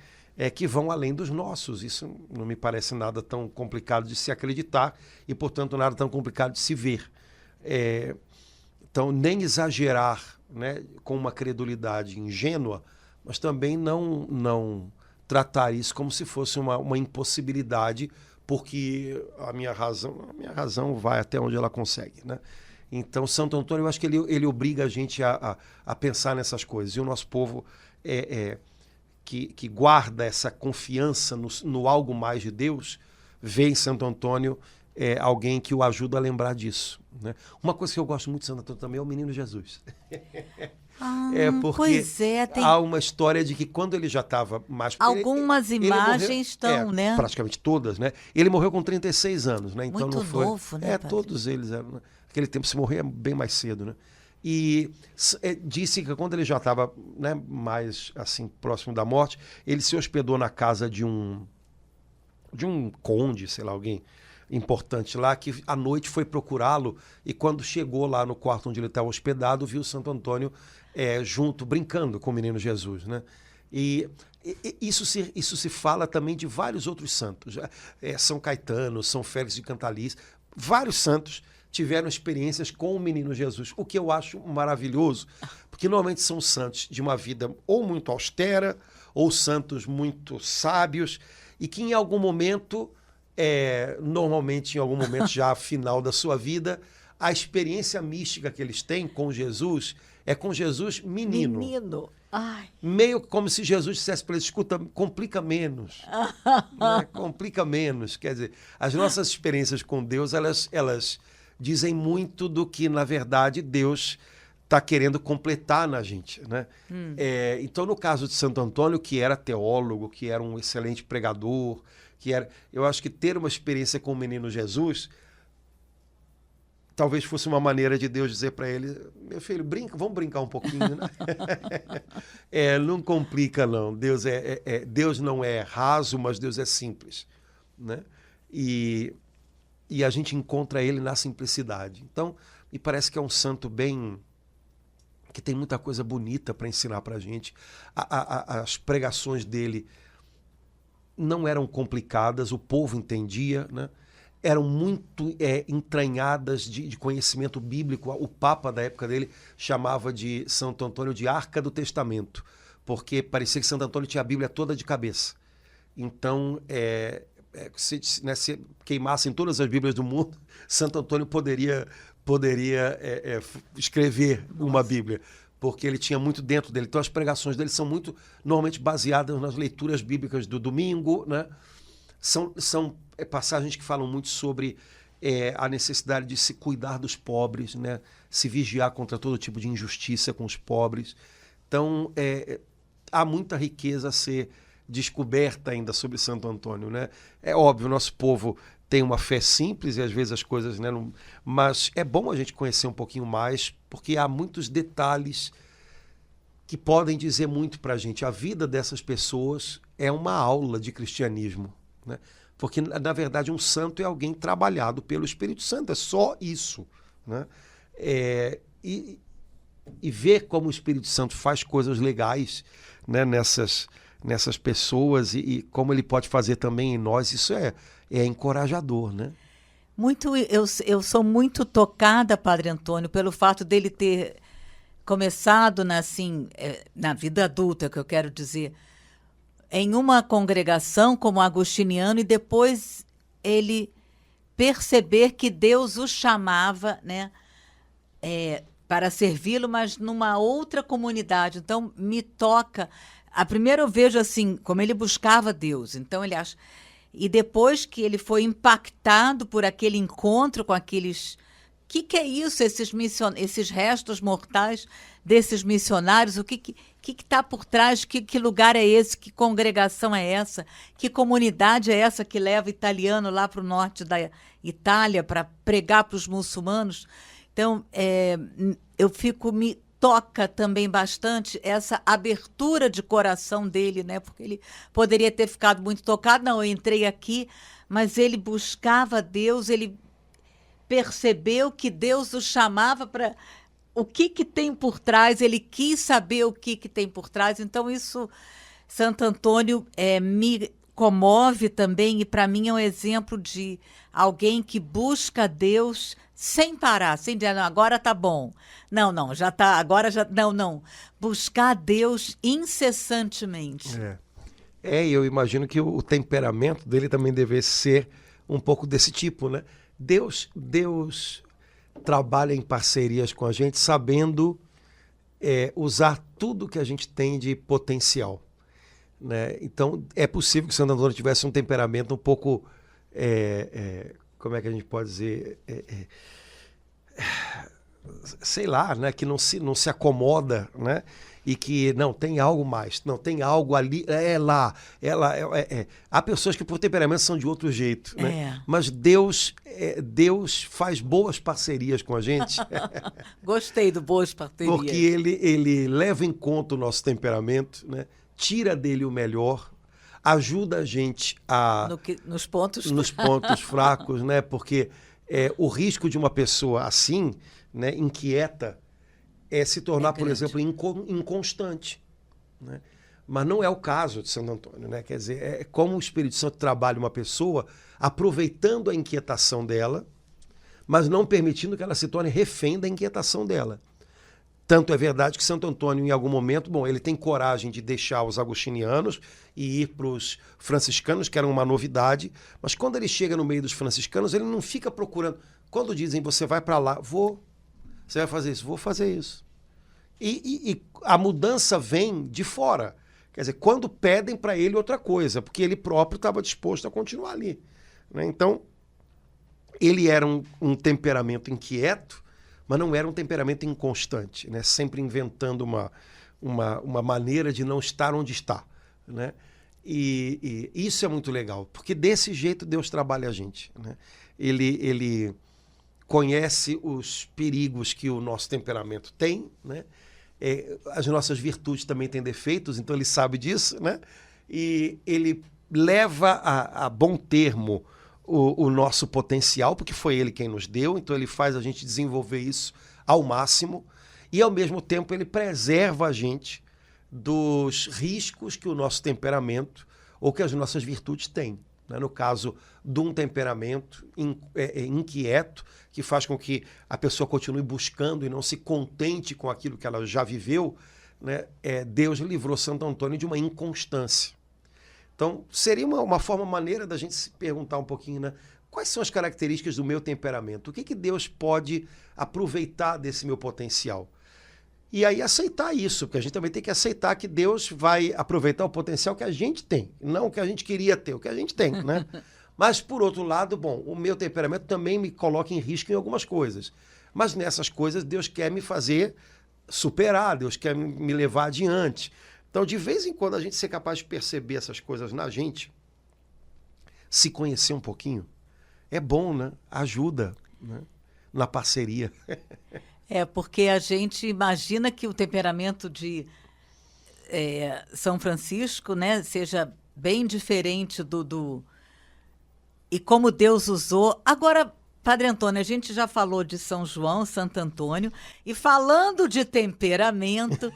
Que vão além dos nossos. Isso não me parece nada tão complicado de se acreditar e, portanto, nada tão complicado de se ver. Então, nem exagerar, né, com uma credulidade ingênua, mas também não tratar isso como se fosse uma impossibilidade, porque a minha razão vai até onde ela consegue, né? Então, Santo Antônio, eu acho que ele obriga a gente a pensar nessas coisas. E o nosso povo que guarda essa confiança no algo mais de Deus, vê em Santo Antônio alguém que o ajuda a lembrar disso, né? Uma coisa que eu gosto muito de Santo Antônio também é o Menino Jesus. Porque pois é, tem há uma história de que quando ele já estava mais... algumas ele imagens estão, né? Praticamente todas, né? Ele morreu com 36 anos, né? Então Muito não foi... novo, né, padre? Todos eles eram... Naquele tempo se morria bem mais cedo, né? E disse que quando ele já estava, né, mais assim próximo da morte, ele se hospedou na casa de um conde, sei lá, alguém importante lá, que à noite foi procurá-lo e quando chegou lá no quarto onde ele estava hospedado, viu Santo Antônio junto, brincando com o menino Jesus, né? E isso se fala também de vários outros santos. São Caetano, São Félix de Cantalice, vários santos tiveram experiências com o menino Jesus, o que eu acho maravilhoso, porque normalmente são santos de uma vida ou muito austera, ou santos muito sábios, e que em algum momento, normalmente em algum momento já final da sua vida, a experiência mística que eles têm com Jesus é com Jesus menino. Menino. Ai. Meio como se Jesus dissesse para eles, escuta, complica menos. Né? Complica menos. Quer dizer, as nossas experiências com Deus, elas dizem muito do que, na verdade, Deus está querendo completar na gente, né? Então, no caso de Santo Antônio, que era teólogo, que era um excelente pregador, eu acho que ter uma experiência com o menino Jesus talvez fosse uma maneira de Deus dizer para ele, meu filho, vamos brincar um pouquinho, né? Não complica, não. Deus não é raso, mas Deus é simples, né? E a gente encontra ele na simplicidade. Então, me parece que é um santo que tem muita coisa bonita para ensinar para a gente. As pregações dele não eram complicadas, o povo entendia, né? Eram muito entranhadas de conhecimento bíblico. O Papa da época dele chamava de Santo Antônio de Arca do Testamento, porque parecia que Santo Antônio tinha a Bíblia toda de cabeça. Então, se queimassem todas as Bíblias do mundo, Santo Antônio poderia escrever uma Bíblia, porque ele tinha muito dentro dele. Então as pregações dele são muito, normalmente, baseadas nas leituras bíblicas do domingo, né? São passagens que falam muito sobre a necessidade de se cuidar dos pobres, né? Se vigiar contra todo tipo de injustiça com os pobres. Então, há muita riqueza a ser descoberta ainda sobre Santo Antônio, né? É óbvio, o nosso povo tem uma fé simples e às vezes as coisas, né, mas é bom a gente conhecer um pouquinho mais, porque há muitos detalhes que podem dizer muito para a gente. A vida dessas pessoas é uma aula de cristianismo, né? Porque, na verdade, um santo é alguém trabalhado pelo Espírito Santo, é só isso, né? E ver como o Espírito Santo faz coisas legais, né, nessas pessoas e como ele pode fazer também em nós, isso é encorajador, né? Eu sou muito tocada, Padre Antônio, pelo fato dele ter começado na vida adulta, que eu quero dizer, em uma congregação como agostiniano e depois ele perceber que Deus o chamava, né, para servi-lo, mas numa outra comunidade. Então, me toca. A primeira eu vejo assim, como ele buscava Deus. Então, ele acha... E depois que ele foi impactado por aquele encontro com aqueles... O que é isso, esses restos mortais desses missionários? O que está por trás? Que lugar é esse? Que congregação é essa? Que comunidade é essa que leva italiano lá para o norte da Itália para pregar para os muçulmanos? Então, me toca também bastante essa abertura de coração dele, né? Porque ele poderia ter ficado muito tocado. Não, eu entrei aqui, mas ele buscava Deus, ele percebeu que Deus o chamava para... O que tem por trás, ele quis saber o que tem por trás. Então, isso, Santo Antônio, me comove também, e para mim é um exemplo de alguém que busca Deus sem parar, sem dizer, não, agora tá bom. Não, já tá, agora já... Não. Buscar Deus incessantemente. Eu imagino que o temperamento dele também deve ser um pouco desse tipo, né? Deus trabalha em parcerias com a gente, sabendo usar tudo que a gente tem de potencial. né? Então, é possível que Santo Antônio tivesse um temperamento um pouco, como é que a gente pode dizer, sei lá, né? Que não se acomoda, né? E que não tem algo mais, não tem algo ali, há pessoas que por temperamento são de outro jeito, né? Mas Deus faz boas parcerias com a gente. Gostei do boas parcerias. Porque ele leva em conta o nosso temperamento, né? Tira dele o melhor, ajuda a gente nos pontos fracos, né? Porque o risco de uma pessoa assim, né, inquieta, se tornar, por exemplo, inconstante, né? Mas não é o caso de Santo Antônio, né? Quer dizer, é como o Espírito Santo trabalha uma pessoa aproveitando a inquietação dela, mas não permitindo que ela se torne refém da inquietação dela. Tanto é verdade que Santo Antônio, em algum momento, ele tem coragem de deixar os agostinianos e ir para os franciscanos, que era uma novidade, mas quando ele chega no meio dos franciscanos, ele não fica procurando. Quando dizem, você vai para lá, você vai fazer isso, vou fazer isso. E a mudança vem de fora. Quer dizer, quando pedem para ele outra coisa, porque ele próprio estava disposto a continuar ali, né? Então, ele era um temperamento inquieto, mas não era um temperamento inconstante, né? Sempre inventando uma maneira de não estar onde está, né? E isso é muito legal, porque desse jeito Deus trabalha a gente, né? Ele conhece os perigos que o nosso temperamento tem, né? As nossas virtudes também têm defeitos, então ele sabe disso, né? E ele leva a bom termo o nosso potencial, porque foi ele quem nos deu, então ele faz a gente desenvolver isso ao máximo e, ao mesmo tempo, ele preserva a gente dos riscos que o nosso temperamento ou que as nossas virtudes têm, né? No caso de um temperamento inquieto, que faz com que a pessoa continue buscando e não se contente com aquilo que ela já viveu, né? Deus livrou Santo Antônio de uma inconstância. Então, seria uma forma maneira da gente se perguntar um pouquinho, né? Quais são as características do meu temperamento? O que Deus pode aproveitar desse meu potencial? E aí aceitar isso, porque a gente também tem que aceitar que Deus vai aproveitar o potencial que a gente tem, não o que a gente queria ter, o que a gente tem, né? Mas, por outro lado, o meu temperamento também me coloca em risco em algumas coisas. Mas nessas coisas, Deus quer me fazer superar, Deus quer me levar adiante. Então, de vez em quando, a gente ser capaz de perceber essas coisas na gente, se conhecer um pouquinho, é bom, né? Ajuda, né? Na parceria. Porque a gente imagina que o temperamento de São Francisco, né, seja bem diferente e como Deus usou. Agora, Padre Antônio, a gente já falou de São João, Santo Antônio, e falando de temperamento,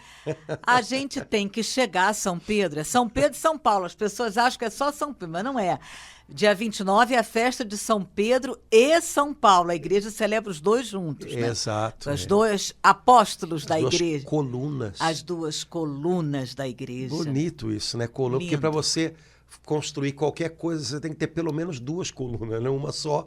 a gente tem que chegar a São Pedro. É São Pedro e São Paulo. As pessoas acham que é só São Pedro, mas não é. Dia 29 é a festa de São Pedro e São Paulo. A igreja celebra os dois juntos, né? Exato. Os dois apóstolos da igreja. Colunas. As duas colunas da igreja. Bonito isso, né? Coluna, porque para você construir qualquer coisa, você tem que ter pelo menos duas colunas, né? Uma só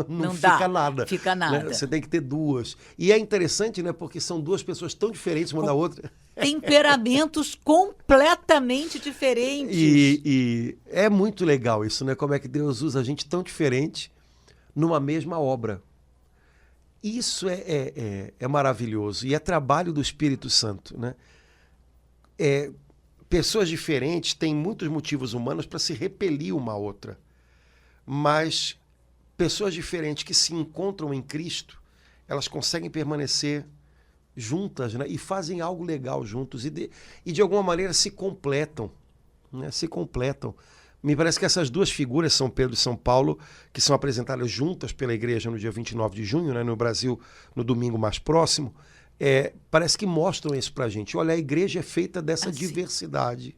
não fica nada. Fica nada. Né? Você tem que ter duas. E é interessante, né? Porque são duas pessoas tão diferentes uma da outra. Temperamentos completamente diferentes. E é muito legal isso, né? Como é que Deus usa a gente tão diferente numa mesma obra. Isso é maravilhoso. E é trabalho do Espírito Santo, né? Pessoas diferentes têm muitos motivos humanos para se repelir uma à outra. Mas pessoas diferentes que se encontram em Cristo, elas conseguem permanecer juntas, né? E fazem algo legal juntos e de alguma maneira se completam, né? Se completam. Me parece que essas duas figuras, São Pedro e São Paulo, que são apresentadas juntas pela igreja no dia 29 de junho, né? No Brasil, no domingo mais próximo, parece que mostram isso pra gente. Olha, a igreja é feita dessa diversidade.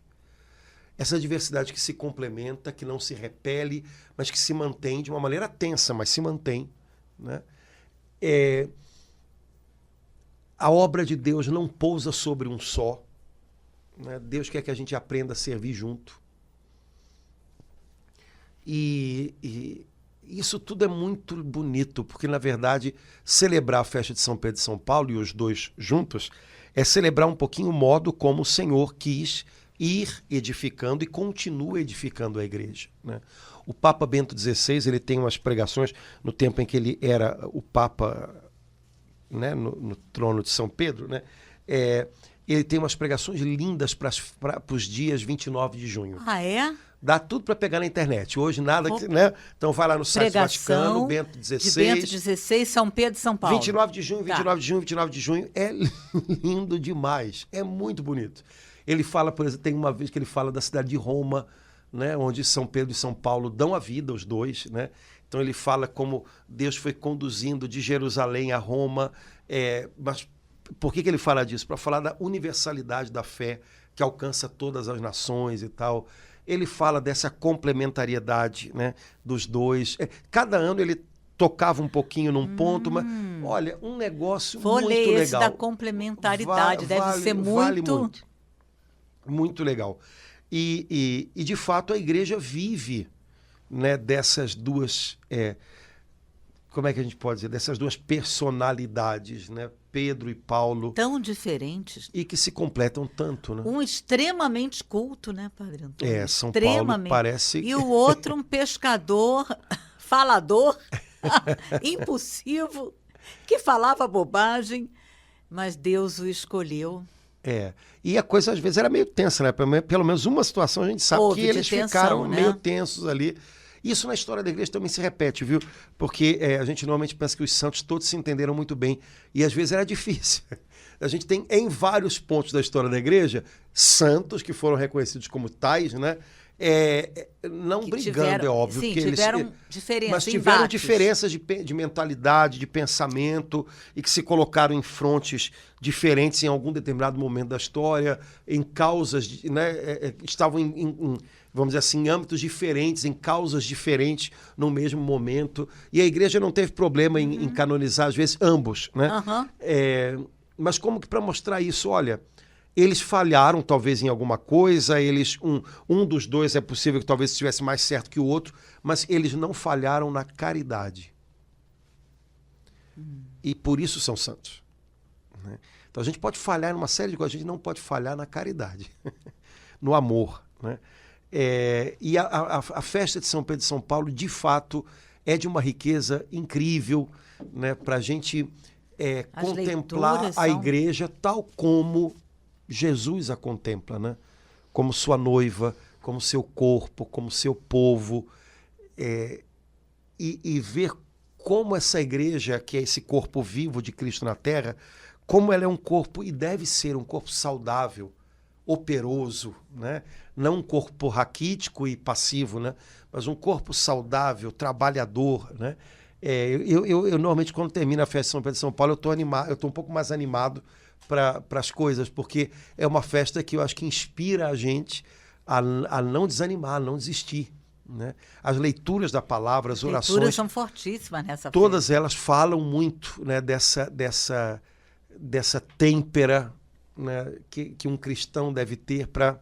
Essa diversidade que se complementa, que não se repele, mas que se mantém de uma maneira tensa, mas se mantém, né? A obra de Deus não pousa sobre um só, né? Deus quer que a gente aprenda a servir junto. E isso tudo é muito bonito, porque, na verdade, celebrar a festa de São Pedro e São Paulo, e os dois juntos, é celebrar um pouquinho o modo como o Senhor quis ir edificando e continua edificando a igreja, né? O Papa Bento XVI, ele tem umas pregações no tempo em que ele era o Papa, né, no trono de São Pedro, né? Ele tem umas pregações lindas para os dias 29 de junho. Ah, é? Dá tudo para pegar na internet. Hoje nada, né? Então vai lá no site do Vaticano, Bento XVI. De Bento XVI, São Pedro e São Paulo. 29 de junho, 29 de junho, 29 de junho. É lindo demais. É muito bonito. Ele fala, por exemplo, tem uma vez que ele fala da cidade de Roma, né, onde São Pedro e São Paulo dão a vida, os dois, né? Então ele fala como Deus foi conduzindo de Jerusalém a Roma. Mas por que ele fala disso? Para falar da universalidade da fé que alcança todas as nações e tal. Ele fala dessa complementariedade, né, dos dois. Cada ano ele tocava um pouquinho num ponto, mas olha, um negócio Vou muito ler legal. esse da complementaridade, deve ser Vale muito... muito. Muito legal. E de fato a igreja vive, né, dessas duas, como é que a gente pode dizer, dessas duas personalidades, né, Pedro e Paulo, Tão diferentes. e que se completam tanto, né? Um extremamente culto, né, Padre Antônio? São Paulo parece... E o outro um pescador, falador, impulsivo, que falava bobagem, mas Deus o escolheu. E a coisa às vezes era meio tensa, né? Pelo menos uma situação a gente sabe Houve que eles de tensão, ficaram né? meio tensos ali. Isso na história da igreja também se repete, viu? Porque a gente normalmente pensa que os santos todos se entenderam muito bem. E às vezes era difícil. A gente tem em vários pontos da história da igreja santos que foram reconhecidos como tais, né? Não Que brigando, tiveram, é óbvio. sim, que tiveram diferenças, mas tiveram embates. diferenças de mentalidade, de pensamento, e que se colocaram em frontes diferentes em algum determinado momento da história, em causas, né, estavam vamos dizer assim, em âmbitos diferentes, em causas diferentes no mesmo momento. E a igreja não teve problema em canonizar, às vezes, ambos, né? Mas como que para mostrar isso, olha... Eles falharam, talvez, em alguma coisa, um dos dois é possível que talvez estivesse mais certo que o outro, mas eles não falharam na caridade. E por isso são santos, né? Então a gente pode falhar em uma série de coisas, a gente não pode falhar na caridade, no amor, né? E a festa de São Pedro e São Paulo, de fato, é de uma riqueza incrível, né, para a gente contemplar a igreja tal como Jesus a contempla, né? Como sua noiva, como seu corpo, como seu povo, e ver como essa igreja, que é esse corpo vivo de Cristo na Terra, como ela é um corpo, e deve ser um corpo saudável, operoso, né? Não um corpo raquítico e passivo, né? Mas um corpo saudável, trabalhador, né? Eu normalmente, quando termina a festa de São Pedro e São Paulo, eu estou um pouco mais animado para as coisas, porque é uma festa que eu acho que inspira a gente a não desanimar, a não desistir, né? As leituras da palavra, as orações... As leituras são fortíssimas nessa todas festa. Elas falam muito, né, dessa têmpera, né, que um cristão deve ter para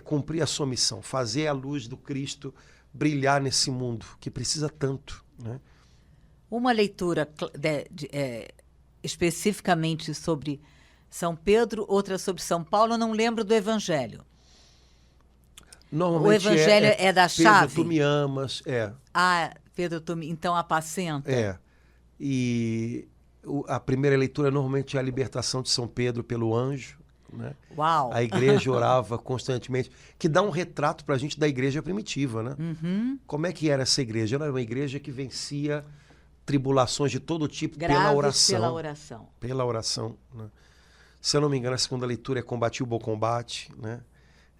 cumprir a sua missão, fazer a luz do Cristo brilhar nesse mundo, que precisa tanto, né? Uma leitura especificamente sobre São Pedro, outra sobre São Paulo, eu não lembro do Evangelho. Normalmente o Evangelho é da Pedro, chave? tu me amas, Pedro, então apacenta. E a primeira leitura normalmente é a libertação de São Pedro pelo anjo, né? Uau! A igreja orava constantemente, que dá um retrato para a gente da igreja primitiva, né? Como é que era essa igreja? Ela era uma igreja que vencia tribulações de todo tipo pela oração. Pela oração, né? Se eu não me engano, a segunda leitura é Combati o Bom Combate, né?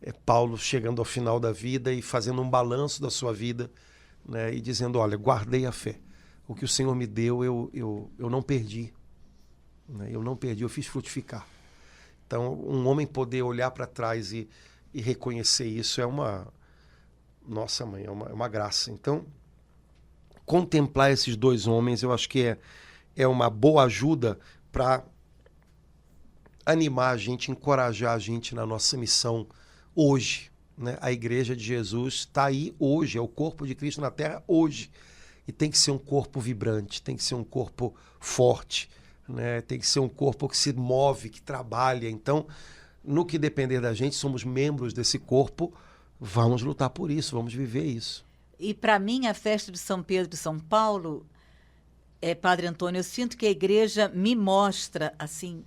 É Paulo chegando ao final da vida e fazendo um balanço da sua vida, né? E dizendo, olha, guardei a fé. O que o Senhor me deu, eu não perdi, né? Eu não perdi, eu fiz frutificar. Então, um homem poder olhar para trás e reconhecer isso é uma... Nossa, mãe, é uma graça. Então, contemplar esses dois homens, eu acho que é uma boa ajuda para animar a gente, encorajar a gente na nossa missão hoje, né? A Igreja de Jesus está aí hoje, é o corpo de Cristo na Terra hoje. E tem que ser um corpo vibrante, tem que ser um corpo forte, né? Tem que ser um corpo que se move, que trabalha. Então, no que depender da gente, somos membros desse corpo, vamos lutar por isso, vamos viver isso. E para mim, a festa de São Pedro e São Paulo, Padre Antônio, eu sinto que a igreja me mostra, assim,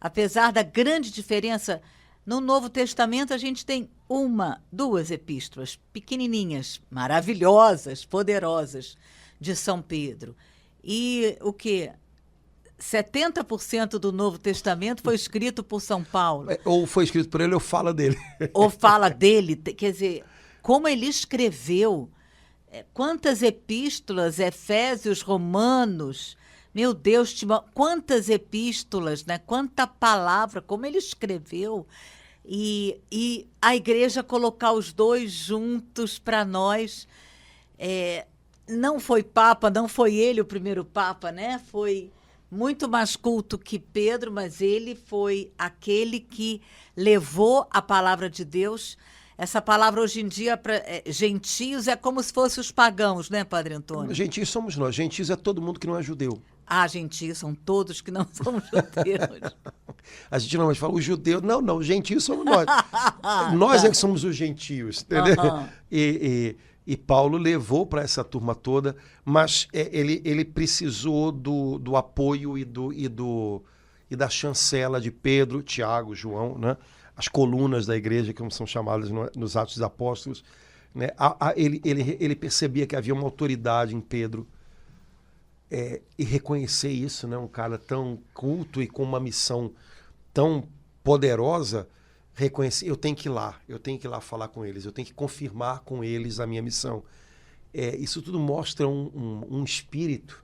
apesar da grande diferença, no Novo Testamento a gente tem duas epístolas pequenininhas, maravilhosas, poderosas, de São Pedro. E o quê? 70% do Novo Testamento foi escrito por São Paulo. Ou foi escrito por ele ou fala dele. Ou fala dele, quer dizer, como ele escreveu, quantas epístolas, Efésios, Romanos, meu Deus, quantas epístolas, né? Quanta palavra, como ele escreveu. E a igreja colocar os dois juntos para nós. Não foi Papa, não foi ele o primeiro Papa, né? Foi muito mais culto que Pedro, mas ele foi aquele que levou a palavra de Deus. Essa palavra hoje em dia, para gentios, é como se fossem os pagãos, né, Padre Antônio? Gentios somos nós. Gentios é todo mundo que não é judeu. Gentios são todos que não são judeus. A gente não mais fala os judeus. Não, gentios somos nós. Nós é que somos os gentios, entendeu? E Paulo levou para essa turma toda, mas ele precisou do apoio e da chancela de Pedro, Tiago, João, né? As colunas da igreja, como são chamadas nos Atos dos Apóstolos. Né? Ele percebia que havia uma autoridade em Pedro, e reconhecer isso, né? Um cara tão culto e com uma missão tão poderosa, reconhecer, eu tenho que ir lá falar com eles, eu tenho que confirmar com eles a minha missão. Isso tudo mostra um espírito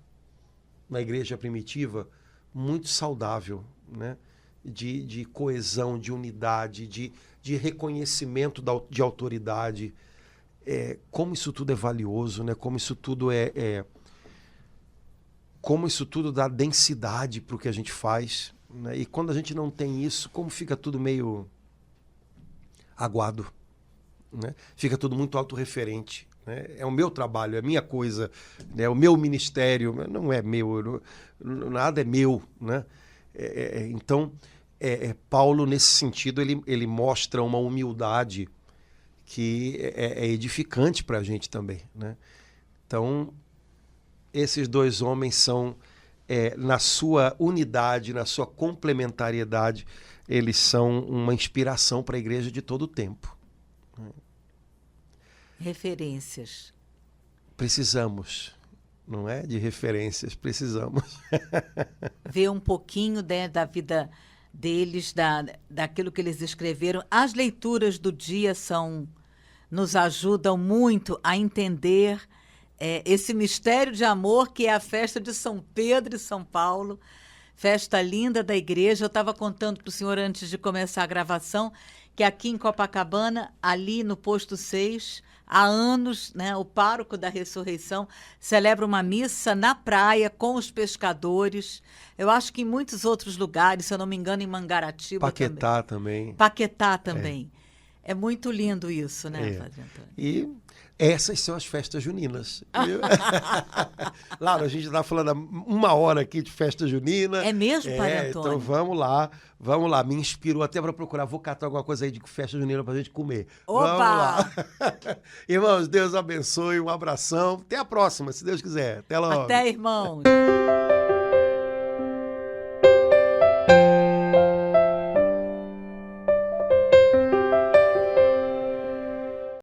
na igreja primitiva muito saudável, né? De coesão, de unidade, de reconhecimento de autoridade. Como isso tudo é valioso, né? Como isso tudo como isso tudo dá densidade para o que a gente faz, né? E quando a gente não tem isso, como fica tudo meio aguado, né? Fica tudo muito autorreferente, né? É o meu trabalho, é a minha coisa, é o meu ministério, não é meu, nada é meu, né? Então, Paulo, nesse sentido, ele mostra uma humildade que é edificante para a gente também, né? Então, esses dois homens são, na sua unidade, na sua complementariedade, eles são uma inspiração para a igreja de todo o tempo. Referências. Precisamos, não é? De referências, precisamos. Ver um pouquinho, né, da vida deles, daquilo que eles escreveram. As leituras do dia nos ajudam muito a entender esse mistério de amor que é a festa de São Pedro e São Paulo, festa linda da igreja. Eu estava contando para o senhor antes de começar a gravação que aqui em Copacabana, ali no Posto 6, há anos, né, o pároco da Ressurreição celebra uma missa na praia com os pescadores. Eu acho que em muitos outros lugares, se eu não me engano, em Mangaratiba também. Paquetá também. É muito lindo isso, né, Padre Antônio? E essas são as festas juninas. Laura, a gente está falando há 1 hora aqui de festa junina. É mesmo, Padre Antônio? Então vamos lá. Me inspirou até para procurar. Vou catar alguma coisa aí de festa junina para a gente comer. Opa! Vamos lá. Irmãos, Deus abençoe. Um abração. Até a próxima, se Deus quiser. Até logo. Até, irmãos.